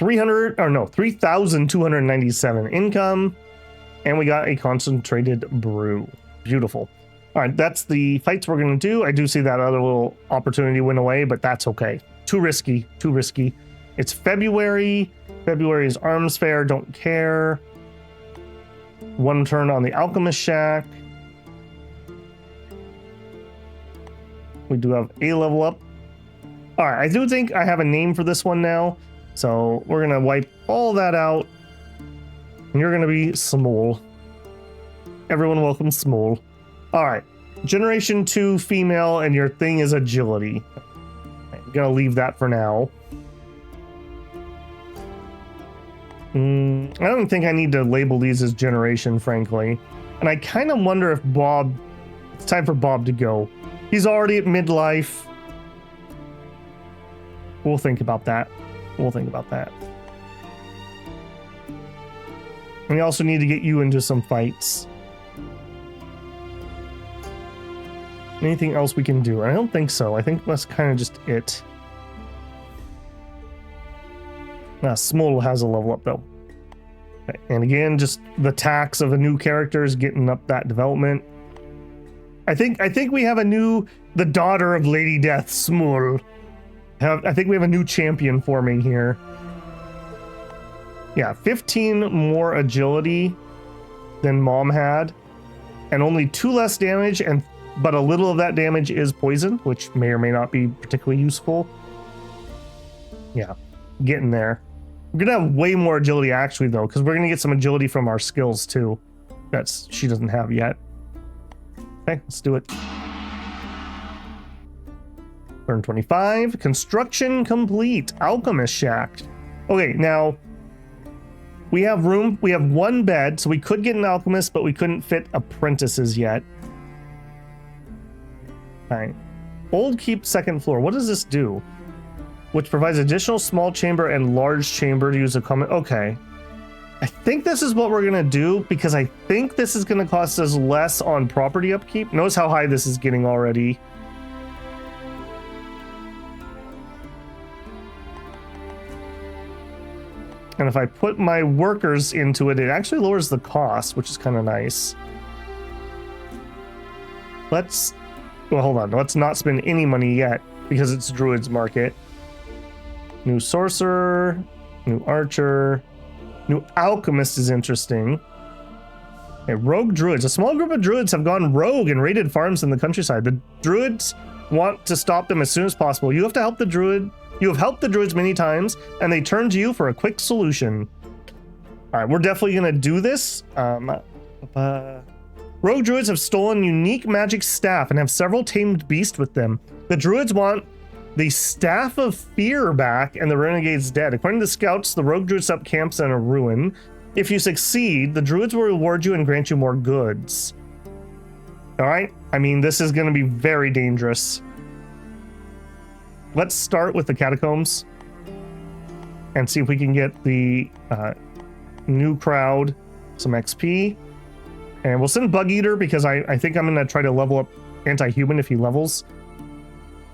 $3,297 income, and we got a concentrated brew. Beautiful. All right, that's the fights we're going to do. I do see that other little opportunity went away, but that's okay. Too risky. Too risky. It's February. February is Arms Fair. Don't care. One turn on the Alchemist Shack. We do have a level up. All right, I do think I have a name for this one now. So we're going to wipe all that out. And you're going to be Small. Everyone welcome Small. All right. Generation 2 female, and your thing is agility. I'm going to leave that for now. I don't think I need to label these as generation, frankly. And I kind of wonder if Bob... It's time for Bob to go. He's already at midlife. We'll think about that. We'll think about that. And we also need to get you into some fights. Anything else we can do? I don't think so. I think that's kind of just it. Small has a level up though. Okay. And again, just the tax of a new character is getting up that development. I think we have the daughter of Lady Death, Small. I think we have a new champion forming here. Yeah, 15 more agility than Mom had, and only 2 less damage, but a little of that damage is poison, which may or may not be particularly useful. Yeah, getting there. We're gonna have way more agility actually though, because we're gonna get some agility from our skills too. She doesn't have yet. Okay, let's do it. Turn 25. Construction complete. Alchemist Shack. Okay, now we have room. We have 1 bed, so we could get an alchemist, but we couldn't fit apprentices yet. All right. Old Keep 2nd floor. What does this do? Which provides additional small chamber and large chamber to use a common. Okay. I think this is what we're going to do because I think this is going to cost us less on property upkeep. Notice how high this is getting already. And if I put my workers into it, it actually lowers the cost, which is kind of nice. Well, hold on. Let's not spend any money yet because it's Druids market. New sorcerer, new archer, new alchemist is interesting. Okay, rogue druids. A small group of druids have gone rogue and raided farms in the countryside. The druids want to stop them as soon as possible. You have to help the druid. You have helped the druids many times, and they turn to you for a quick solution. All right, we're definitely gonna do this. Rogue druids have stolen unique magic staff and have several tamed beasts with them. The druids want the Staff of Fear back and the Renegade's dead. According to the scouts, the rogue druids set up camps in a ruin. If you succeed, the druids will reward you and grant you more goods. All right, I mean, this is going to be very dangerous. Let's start with the catacombs and see if we can get the new crowd some XP. And we'll send Bug Eater because I think I'm going to try to level up Anti-Human if he levels.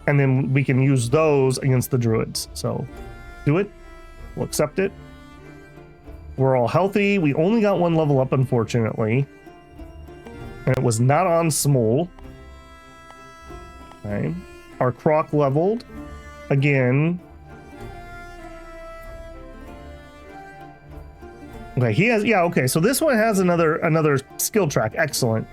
and then we can use those against the druids. So do it. We'll accept it. We're all healthy. We only got 1 level up, unfortunately. And it was not on Smol. Okay. Our Croc leveled. Again. Okay, he has, yeah, okay, so this one has another skill track. Excellent.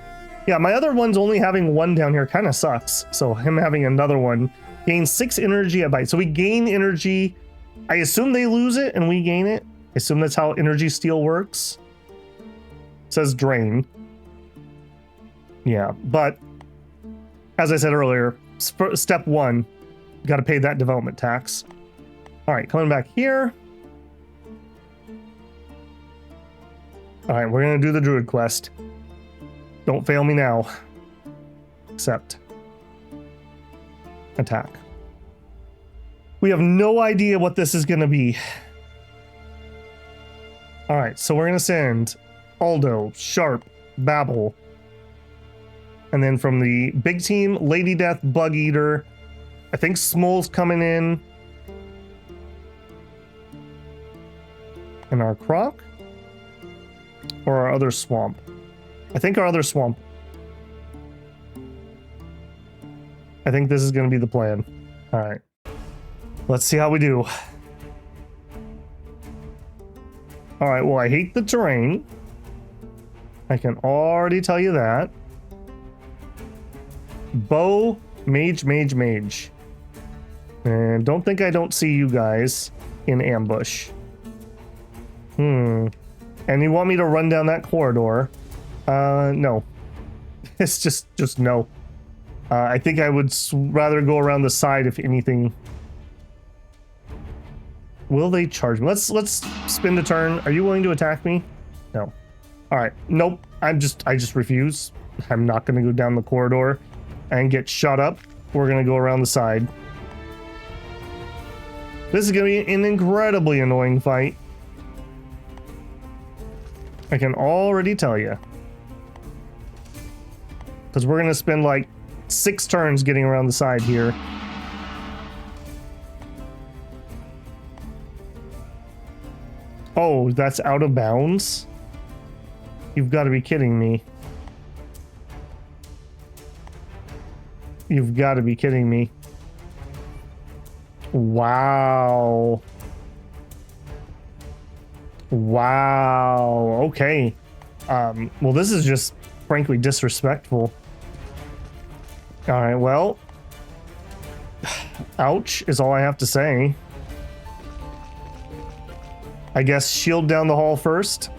Yeah, my other one's only having 1 down here kind of sucks. So him having another one gains 6 energy a bite. So we gain energy. I assume they lose it and we gain it. I assume that's how energy steal works. It says drain. Yeah, but as I said earlier, step 1, got to pay that development tax. All right, coming back here. All right, we're going to do the druid quest. Don't fail me now. Accept. Attack. We have no idea what this is going to be. All right, so we're going to send Aldo, Sharp, Babel. And then from the big team, Lady Death, Bug Eater. I think Smol's coming in. And our Croc? Or our other swamp? I think our other swamp. I think this is going to be the plan. All right. Let's see how we do. All right, well, I hate the terrain. I can already tell you that. Bow, mage. And don't think I don't see you guys in ambush. And you want me to run down that corridor? No. It's just no. I think I would rather go around the side if anything. Will they charge me? Let's spin the turn. Are you willing to attack me? No. All right. Nope. I just refuse. I'm not going to go down the corridor and get shot up. We're going to go around the side. This is going to be an incredibly annoying fight. I can already tell you. Because we're going to spend like 6 turns getting around the side here. Oh, that's out of bounds? You've got to be kidding me. You've got to be kidding me. Wow. Wow. Okay. Well, this is just frankly disrespectful. All right, well. Ouch is all I have to say. I guess shield down the hall first.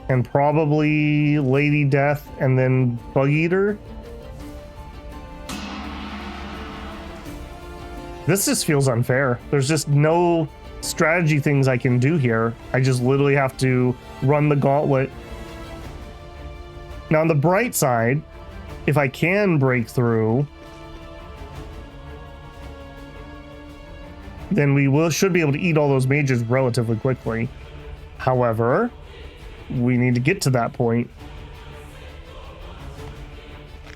And probably Lady Death and then Bug Eater. This just feels unfair. There's just no strategy things I can do here. I just literally have to run the gauntlet. Now on the bright side, if I can break through, then we should be able to eat all those mages relatively quickly. However, we need to get to that point.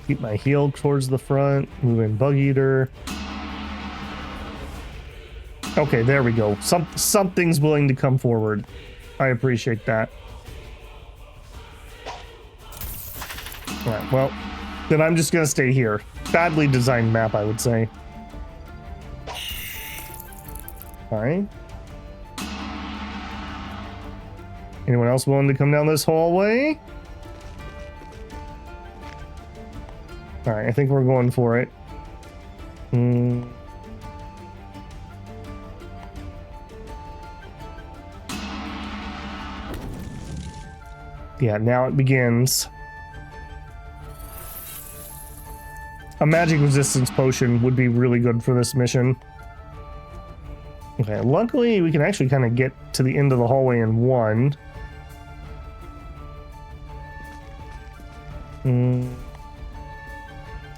Keep my heel towards the front, move in Bug Eater. Okay, there we go. Something's willing to come forward. I appreciate that. All right, well, then I'm just gonna stay here. Badly designed map, I would say. All right. Anyone else willing to come down this hallway? All right, I think we're going for it. Yeah, now it begins. A magic resistance potion would be really good for this mission. Okay, luckily we can actually kind of get to the end of the hallway in one.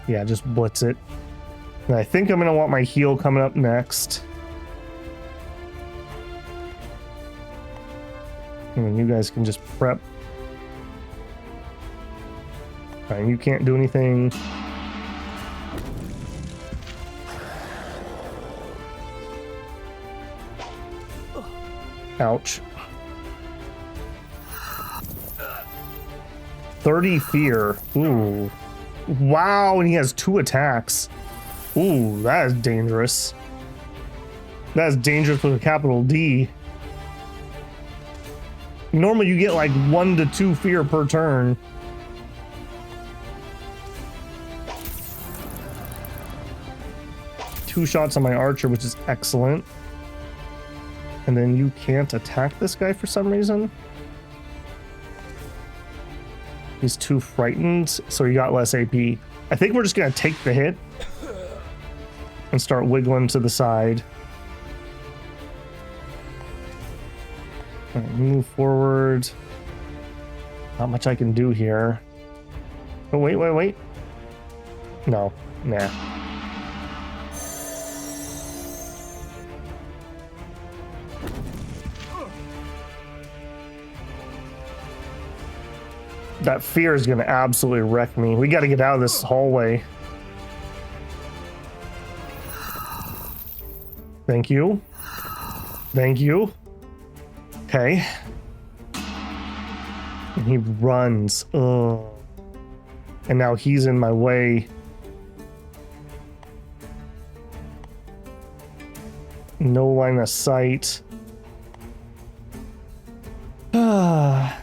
Yeah, just blitz it. And I think I'm going to want my heal coming up next. And then you guys can just prep. Alright, you can't do anything. Ouch. 30 fear. Ooh. Wow, and he has 2 attacks. Ooh, that is dangerous. That is dangerous with a capital D. Normally you get like 1 to 2 fear per turn. Two shots on my archer, which is excellent. And then you can't attack this guy for some reason. He's too frightened, so he got less AP. I think we're just gonna take the hit and start wiggling to the side. All right, move forward. Not much I can do here. Oh, wait. No, nah. That fear is gonna absolutely wreck me. We gotta get out of this hallway. Thank you. Thank you. Okay. And he runs. Ugh. And now he's in my way. No line of sight. Ah.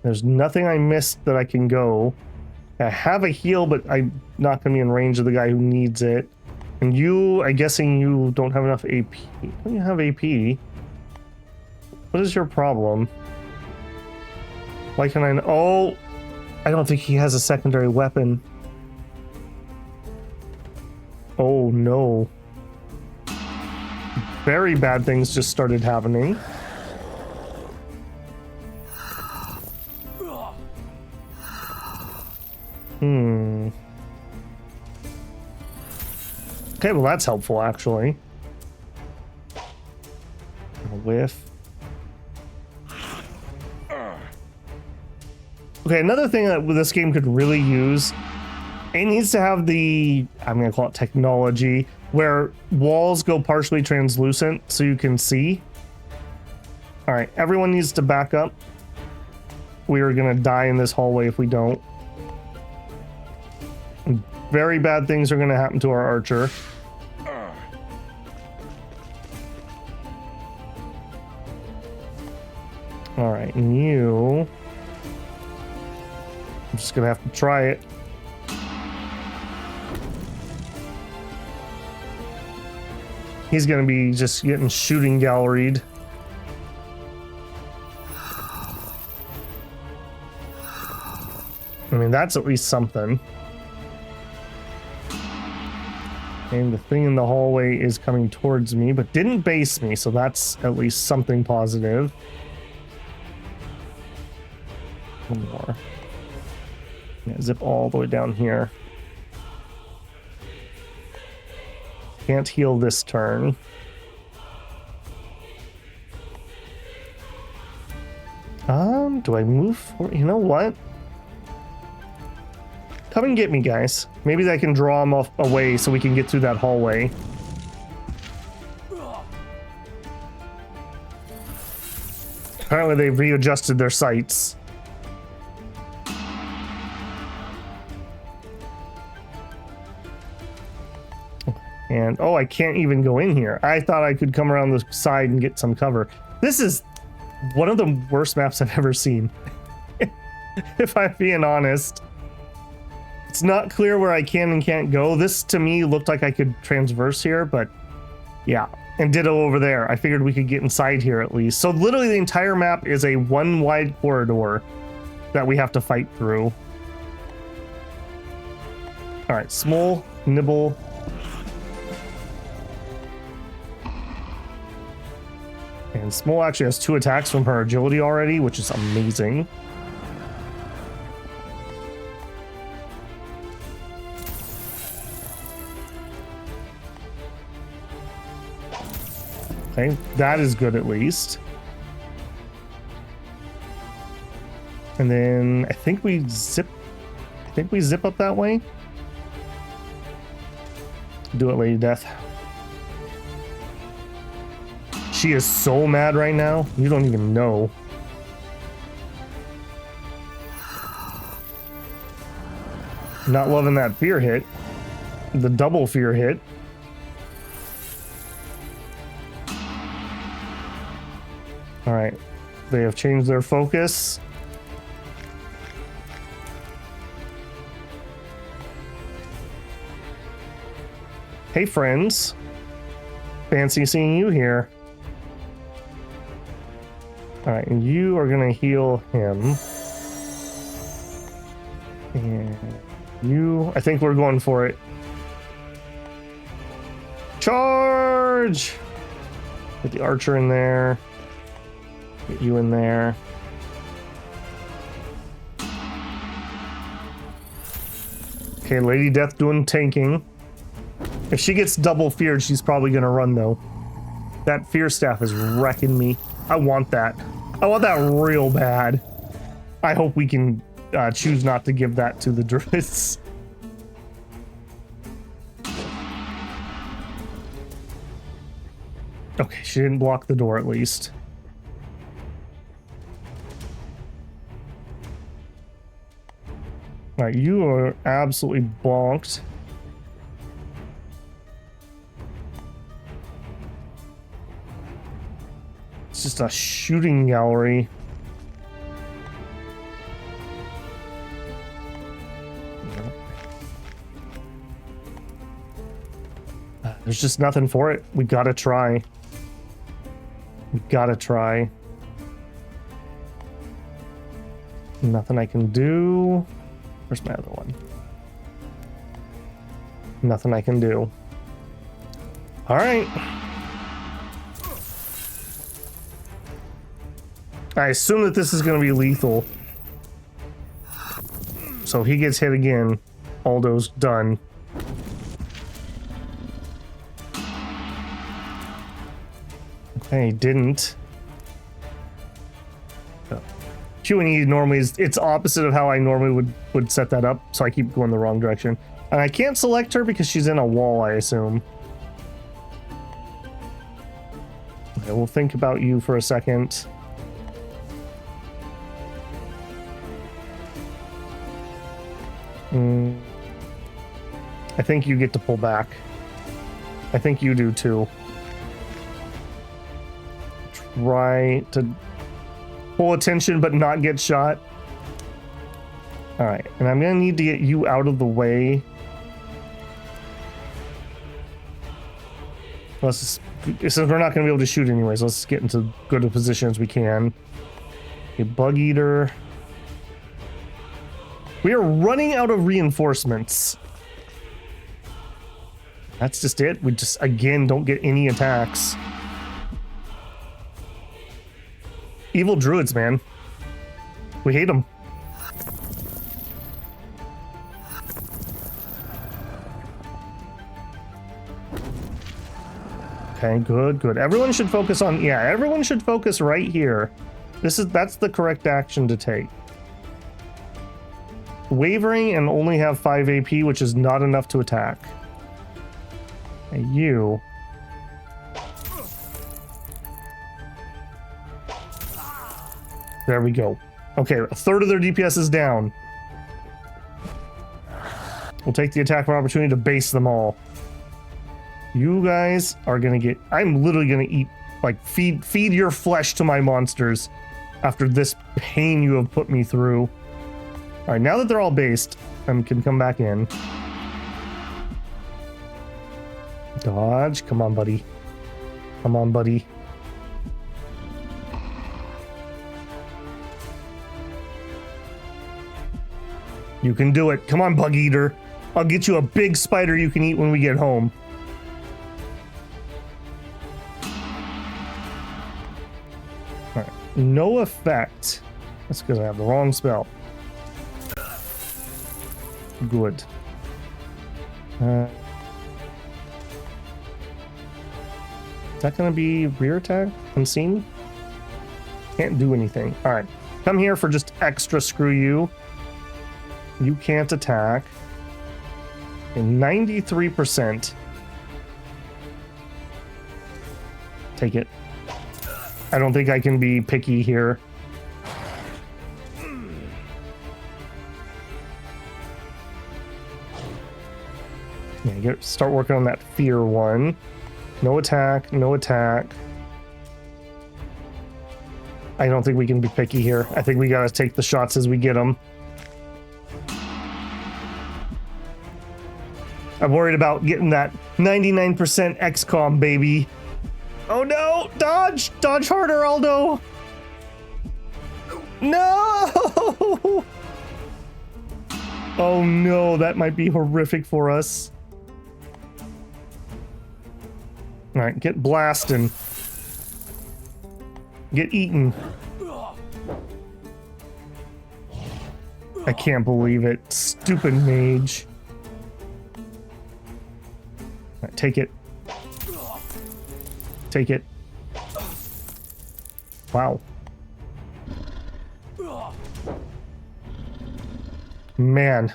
There's nothing I missed that I can go. I have a heal, but I'm not going to be in range of the guy who needs it. And you, I'm guessing you don't have enough AP. Don't you have AP? What is your problem? Why can I... Oh! I don't think he has a secondary weapon. Oh, no. Very bad things just started happening. Okay, well that's helpful actually. A whiff. Okay, another thing that this game could really use, it needs to have the, I'm gonna call it technology, where walls go partially translucent so you can see. All right, everyone needs to back up. We are gonna die in this hallway if we don't. Very bad things are going to happen to our archer. All right, and you... I'm just going to have to try it. He's going to be just getting shooting galleried. I mean, that's at least something. And the thing in the hallway is coming towards me, but didn't base me, so that's at least something positive. One more. Yeah, zip all the way down here. Can't heal this turn. Do I move forward? You know what? Come and get me, guys. Maybe I can draw them off away so we can get through that hallway. Apparently they've readjusted their sights. And, oh, I can't even go in here. I thought I could come around the side and get some cover. This is one of the worst maps I've ever seen. If I'm being honest. It's not clear where I can and can't go. This, to me, looked like I could transverse here, but yeah. And ditto over there. I figured we could get inside here at least. So literally the entire map is a one wide corridor that we have to fight through. All right, small, nibble. And Small actually has 2 attacks from her agility already, which is amazing. Okay, that is good at least. And then I think we zip up that way. Do it, Lady Death. She is so mad right now. You don't even know. Not loving that fear hit. The double fear hit. All right. They have changed their focus. Hey, friends. Fancy seeing you here. All right, and you are going to heal him. And you... I think we're going for it. Charge! Get the archer in there. Get you in there. Okay, Lady Death doing tanking. If she gets double feared, she's probably gonna run though. That fear staff is wrecking me. I want that. I want that real bad. I hope we can choose not to give that to the Druids. Okay, she didn't block the door at least. Alright, you are absolutely bonked. It's just a shooting gallery. There's just nothing for it. We gotta try. We gotta try. Nothing I can do. Where's my other one? Nothing I can do. All right. I assume that this is going to be lethal. So if he gets hit again, Aldo's done. Okay, he didn't. Q&E normally is, it's opposite of how I normally would set that up, so I keep going the wrong direction. And I can't select her because she's in a wall, I assume. Okay, we'll think about you for a second. I think you get to pull back. I think you do too. Try to pull attention but not get shot. All right, and I'm gonna need to get you out of the way. Let's just, since we're not gonna be able to shoot anyways, let's get into good a position as we can. A bug eater. We are running out of reinforcements. That's just it. We just, again, don't get any attacks. Evil Druids, man. We hate them. Okay, good, good. Everyone should focus on, yeah, everyone should focus right here. That's the correct action to take. Wavering and only have 5 AP, which is not enough to attack. And you. There we go. Okay, a third of their DPS is down. We'll take the attack of opportunity to base them all. You guys are gonna get, I'm literally gonna eat, like, feed your flesh to my monsters after this pain you have put me through. All right, now that they're all based, I can come back in. Dodge, come on, buddy. Come on, buddy. You can do it. Come on, Bug Eater. I'll get you a big spider you can eat when we get home. All right, no effect. That's because I have the wrong spell. Good. Is that gonna be rear attack? Unseen? Can't do anything. All right, come here for just extra screw you. You can't attack. And 93%. Take it. I don't think I can be picky here. Yeah, start working on that fear one. No attack, no attack. I don't think we can be picky here. I think we gotta take the shots as we get them. I'm worried about getting that 99% XCOM, baby. Oh no! Dodge! Dodge harder, Aldo! No! Oh no, that might be horrific for us. Alright, get blasting. Get eaten. I can't believe it. Stupid mage. Right, take it. Take it. Wow. Man.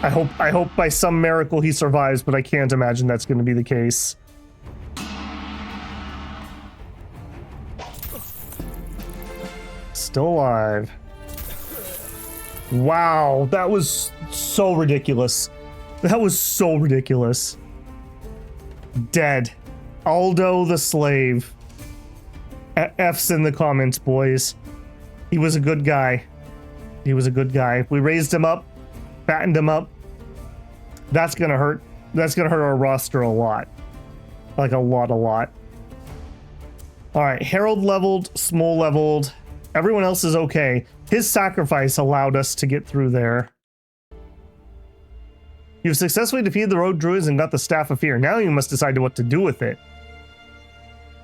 I hope by some miracle he survives, but I can't imagine that's going to be the case. Still alive. Wow, that was so ridiculous. That was so ridiculous. Dead. Aldo the slave. F's in the comments, boys. He was a good guy. He was a good guy. We raised him up, fattened him up. That's gonna hurt. That's gonna hurt our roster a lot. Like a lot. All right, Herald leveled, Small leveled. Everyone else is okay. His sacrifice allowed us to get through there. You've successfully defeated the rogue druids and got the Staff of Fear. Now you must decide what to do with it.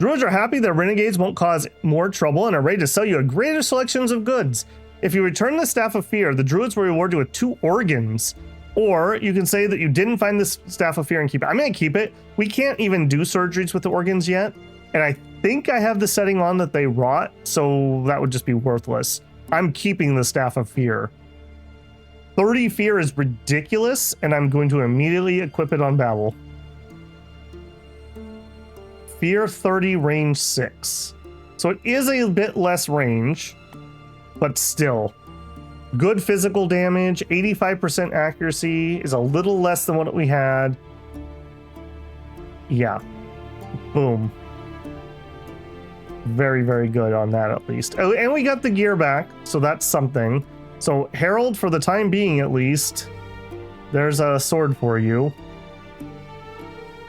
Druids are happy that renegades won't cause more trouble and are ready to sell you a greater selections of goods. If you return the Staff of Fear, the druids will reward you with 2 organs. Or you can say that you didn't find this Staff of Fear and keep it. I'm gonna keep it. We can't even do surgeries with the organs yet. And I think I have the setting on that they rot, so that would just be worthless. I'm keeping the Staff of Fear. 30 fear is ridiculous, and I'm going to immediately equip it on Babel. Fear 30, range 6. So it is a bit less range, but still. Good physical damage, 85% accuracy, is a little less than what we had. Yeah. Boom. Very, very good on that at least. Oh, and we got the gear back, so that's something. So Herald, for the time being at least, there's a sword for you.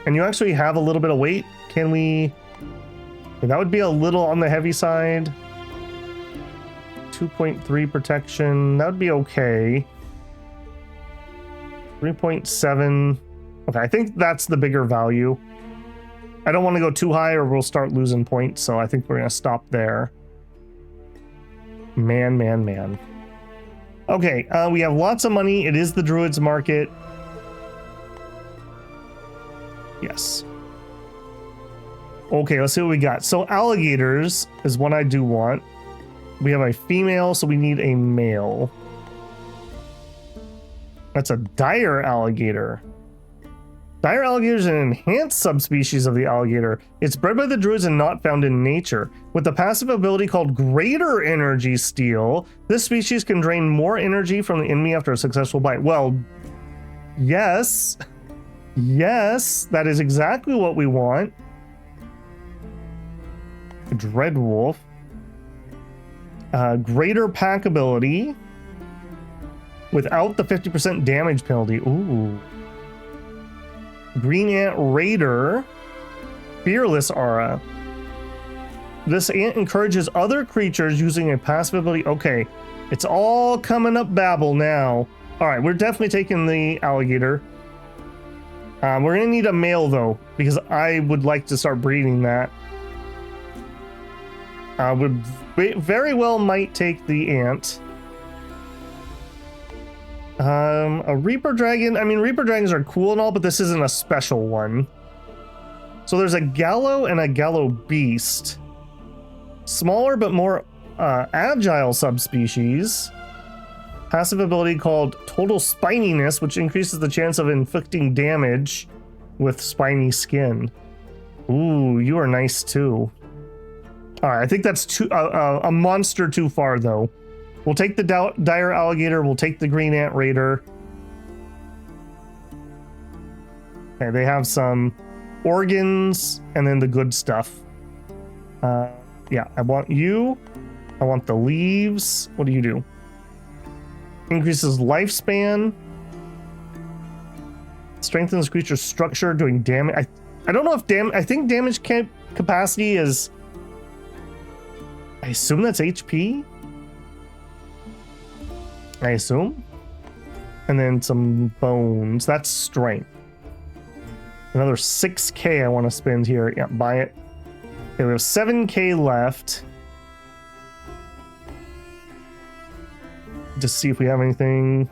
And you actually have a little bit of weight. Can we... that would be a little on the heavy side. 2.3 protection, that would be okay. 3.7. Okay, I think that's the bigger value. I don't want to go too high or we'll start losing points, so I think we're going to stop there. Man. Okay, we have lots of money. It is the Druids market. Yes. Okay, let's see what we got. So alligators is one I do want. We have a female, so we need a male. That's a dire alligator. Dire alligator is an enhanced subspecies of the alligator. It's bred by the druids and not found in nature. With the passive ability called Greater Energy Steal, this species can drain more energy from the enemy after a successful bite. Well, yes. Yes, that is exactly what we want. Dreadwolf. Greater pack ability without the 50% damage penalty. Ooh. Green Ant Raider. Fearless Aura. This ant encourages other creatures using a passive ability. Okay, it's all coming up Babel now. All right, we're definitely taking the alligator. We're gonna need a male though, because I would like to start breeding that. Would very well might take the ant. A Reaper Dragon. I mean, Reaper Dragons are cool and all, but this isn't a special one. So there's a Gallo and a Gallo Beast. Smaller but more agile subspecies. Passive ability called Total Spininess, which increases the chance of inflicting damage with spiny skin. Ooh, you are nice too. All right, I think that's too a monster too far though. We'll take the dire alligator. We'll take the green ant raider. Okay, they have some organs and then the good stuff. Yeah, I want you. I want the leaves. What do you do? Increases lifespan. Strengthens creature's structure, doing damage. I don't know if I think damage capacity is. I assume that's HP. I assume. And then some bones. That's strength. Another 6K I want to spend here. Yeah, buy it. Okay, we have 7K left. Just see if we have anything.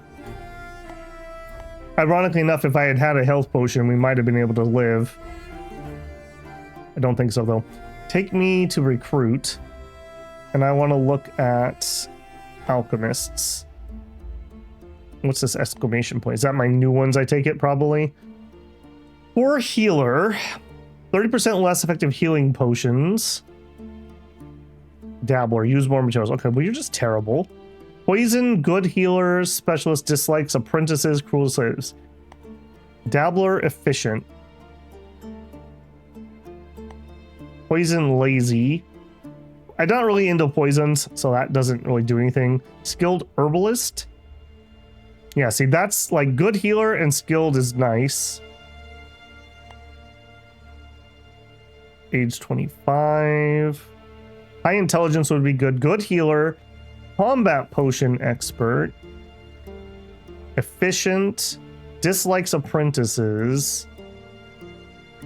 Ironically enough, if I had had a health potion, we might have been able to live. I don't think so, though. Take me to recruit. And I want to look at alchemists. What's this exclamation point? Is that my new ones, I take it, probably? For healer, 30% less effective healing potions. Dabbler, use more materials. Okay, well, you're just terrible. Poison, good healers, specialist, dislikes, apprentices, cruel slaves. Dabbler, efficient. Poison, lazy. I'm not really into poisons, so that doesn't really do anything. Skilled herbalist. Yeah, see, that's like good healer and skilled is nice. Age 25. High intelligence would be good. Good healer. Combat potion expert. Efficient. Dislikes apprentices.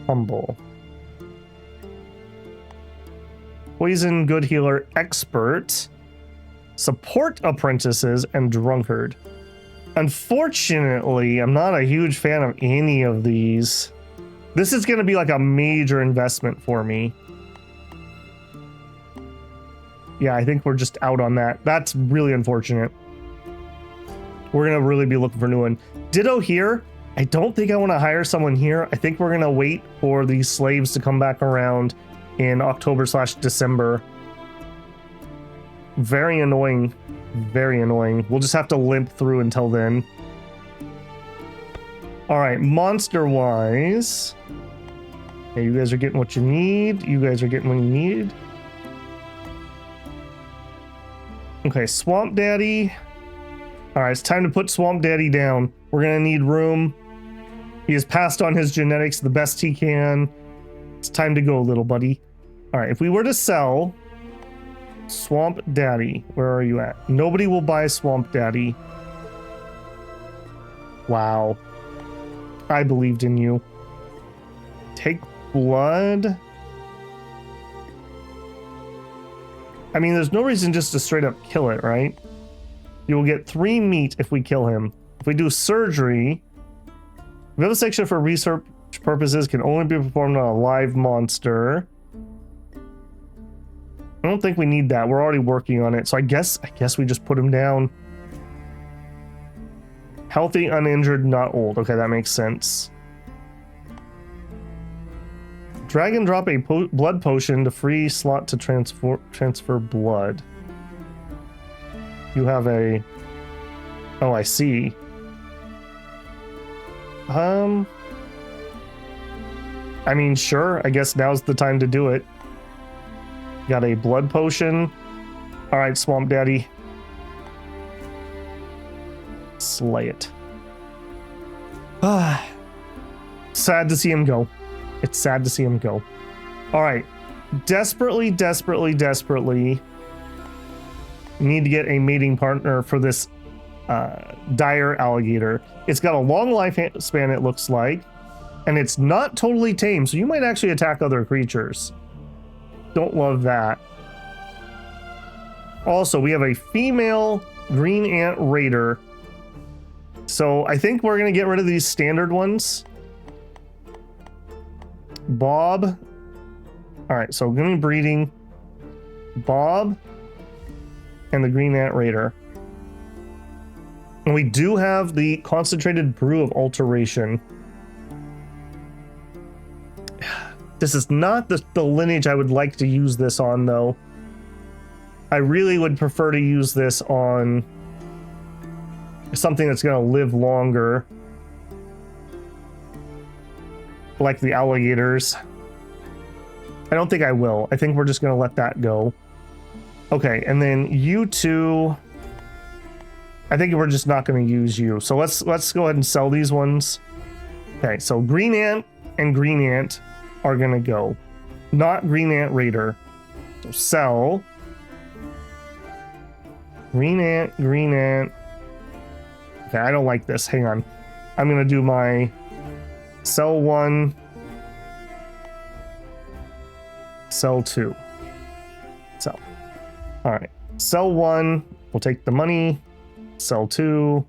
Humble. Poison, good healer, expert. Support apprentices, and drunkard. Unfortunately, I'm not a huge fan of any of these. This is going to be like a major investment for me. Yeah, I think we're just out on that. That's really unfortunate. We're going to really be looking for a new one. Ditto here. I don't think I want to hire someone here. I think we're going to wait for these slaves to come back around in October/December. Very annoying. Very annoying. We'll just have to limp through until then. All right, monster-wise. Okay, you guys are getting what you need. You guys are getting what you need. Okay, Swamp Daddy. All right, it's time to put Swamp Daddy down. We're going to need room. He has passed on his genetics the best he can. It's time to go, little buddy. All right, if we were to sell Swamp Daddy, where are you at? Nobody will buy Swamp Daddy. Wow. I believed in you. Take blood. I mean, there's no reason just to straight up kill it, right? You will get 3 meat if we kill him. If we do surgery, vivisection for research purposes can only be performed on a live monster. I don't think we need that. We're already working on it. So I guess we just put him down. Healthy, uninjured, not old. Okay, that makes sense. Drag and drop a blood potion to free slot to transfer blood. You have a... Oh, I see. I mean, sure. I guess now's the time to do it. Got a blood potion. All right, Swamp Daddy. Slay it. Sad to see him go. It's sad to see him go. All right. Desperately need to get a mating partner for this dire alligator. It's got a long lifespan, it looks like, and it's not totally tame, so you might actually attack other creatures. Don't love that. Also, we have a female green ant raider. So I think we're going to get rid of these standard ones. Bob. All right, so give me breeding. Bob and the green ant raider. And we do have the concentrated brew of alteration. This is not the lineage I would like to use this on, though. I really would prefer to use this on something that's going to live longer. Like the alligators. I don't think I will. I think we're just going to let that go. Okay, and then you two... I think we're just not going to use you. So let's go ahead and sell these ones. Okay, so Green Ant and Green Ant are going to go. Not Green Ant Raider. So sell. Green Ant, Green Ant. Okay, I don't like this. Hang on. I'm going to do my sell 1. Sell 2. Sell. All right. Sell 1. We'll take the money. Sell 2.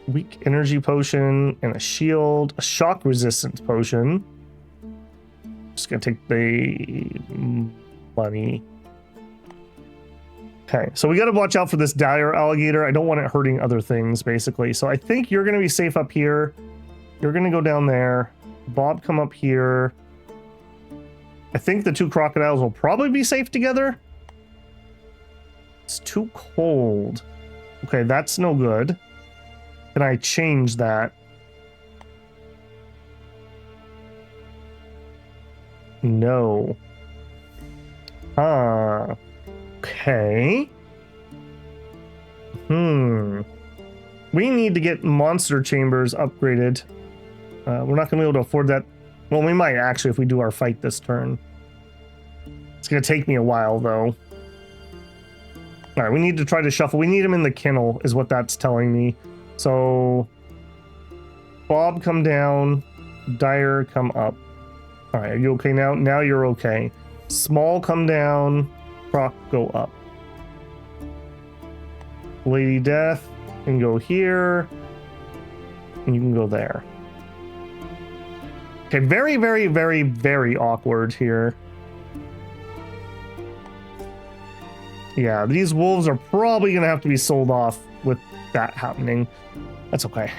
Weak energy potion and a shield. A shock resistance potion. Just gonna take the money. Okay, so we gotta watch out for this dire alligator. I don't want it hurting other things, basically. So I think you're gonna be safe up here. You're gonna go down there. Bob, come up here. I think the 2 crocodiles will probably be safe together. It's too cold. Okay, that's no good. Can I change that? No. Okay. We need to get monster chambers upgraded. We're not going to be able to afford that. Well, we might actually if we do our fight this turn. It's going to take me a while, though. All right, we need to try to shuffle. We need him in the kennel, is what that's telling me. So, Bob, come down. Dire, come up. All right, are you okay now? Now you're okay. Small, come down. Croc, go up. Lady Death can go here. And you can go there. Okay, very, very, very, very awkward here. Yeah, these wolves are probably going to have to be sold off with that happening. That's okay.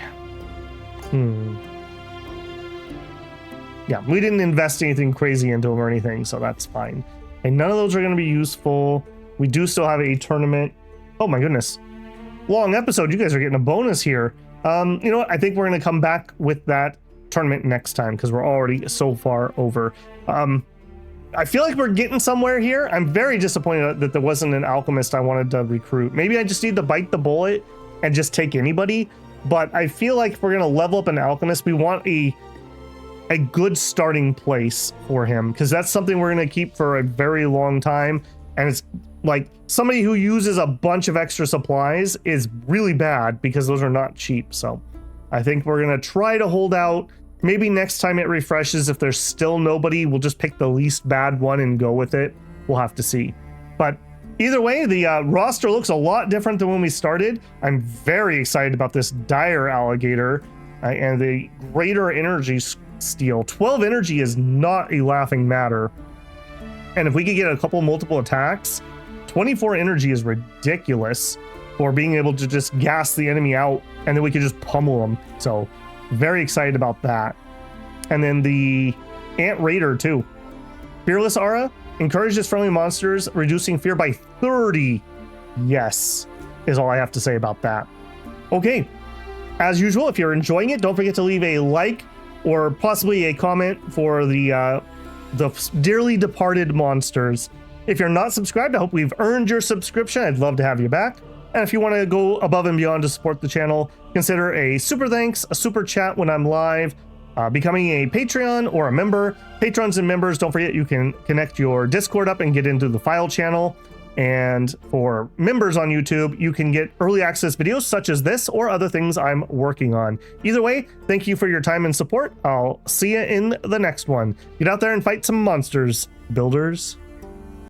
Yeah, we didn't invest anything crazy into them or anything, so that's fine. And none of those are going to be useful. We do still have a tournament. Oh my goodness. Long episode. You guys are getting a bonus here. You know what? I think we're going to come back with that tournament next time because we're already so far over. I feel like we're getting somewhere here. I'm very disappointed that there wasn't an alchemist I wanted to recruit. Maybe I just need to bite the bullet and just take anybody. But I feel like if we're going to level up an alchemist, we want a good starting place for him because that's something we're going to keep for a very long time. And it's like somebody who uses a bunch of extra supplies is really bad because those are not cheap. So I think we're going to try to hold out. Maybe next time it refreshes, if there's still nobody, we'll just pick the least bad one and go with it. We'll have to see. But either way, the roster looks a lot different than when we started. I'm very excited about this dire alligator and the greater energy steal. 12 energy is not a laughing matter. And if we could get a couple multiple attacks, 24 energy is ridiculous for being able to just gas the enemy out and then we could just pummel them. So very excited about that. And then the Ant Raider too. Fearless Aura encourages friendly monsters, reducing fear by 30. Yes, is all I have to say about that. Okay, as usual, if you're enjoying it, don't forget to leave a like or possibly a comment for the dearly departed monsters. If you're not subscribed, I hope we've earned your subscription. I'd love to have you back. And if you want to go above and beyond to support the channel, consider a super thanks, a super chat when I'm live, becoming a Patreon or a member. Patrons and members, don't forget you can connect your Discord up and get into the file channel. And for members on YouTube, you can get early access videos such as this or other things I'm working on. Either way, thank you for your time and support. I'll see you in the next one. Get out there and fight some monsters, builders.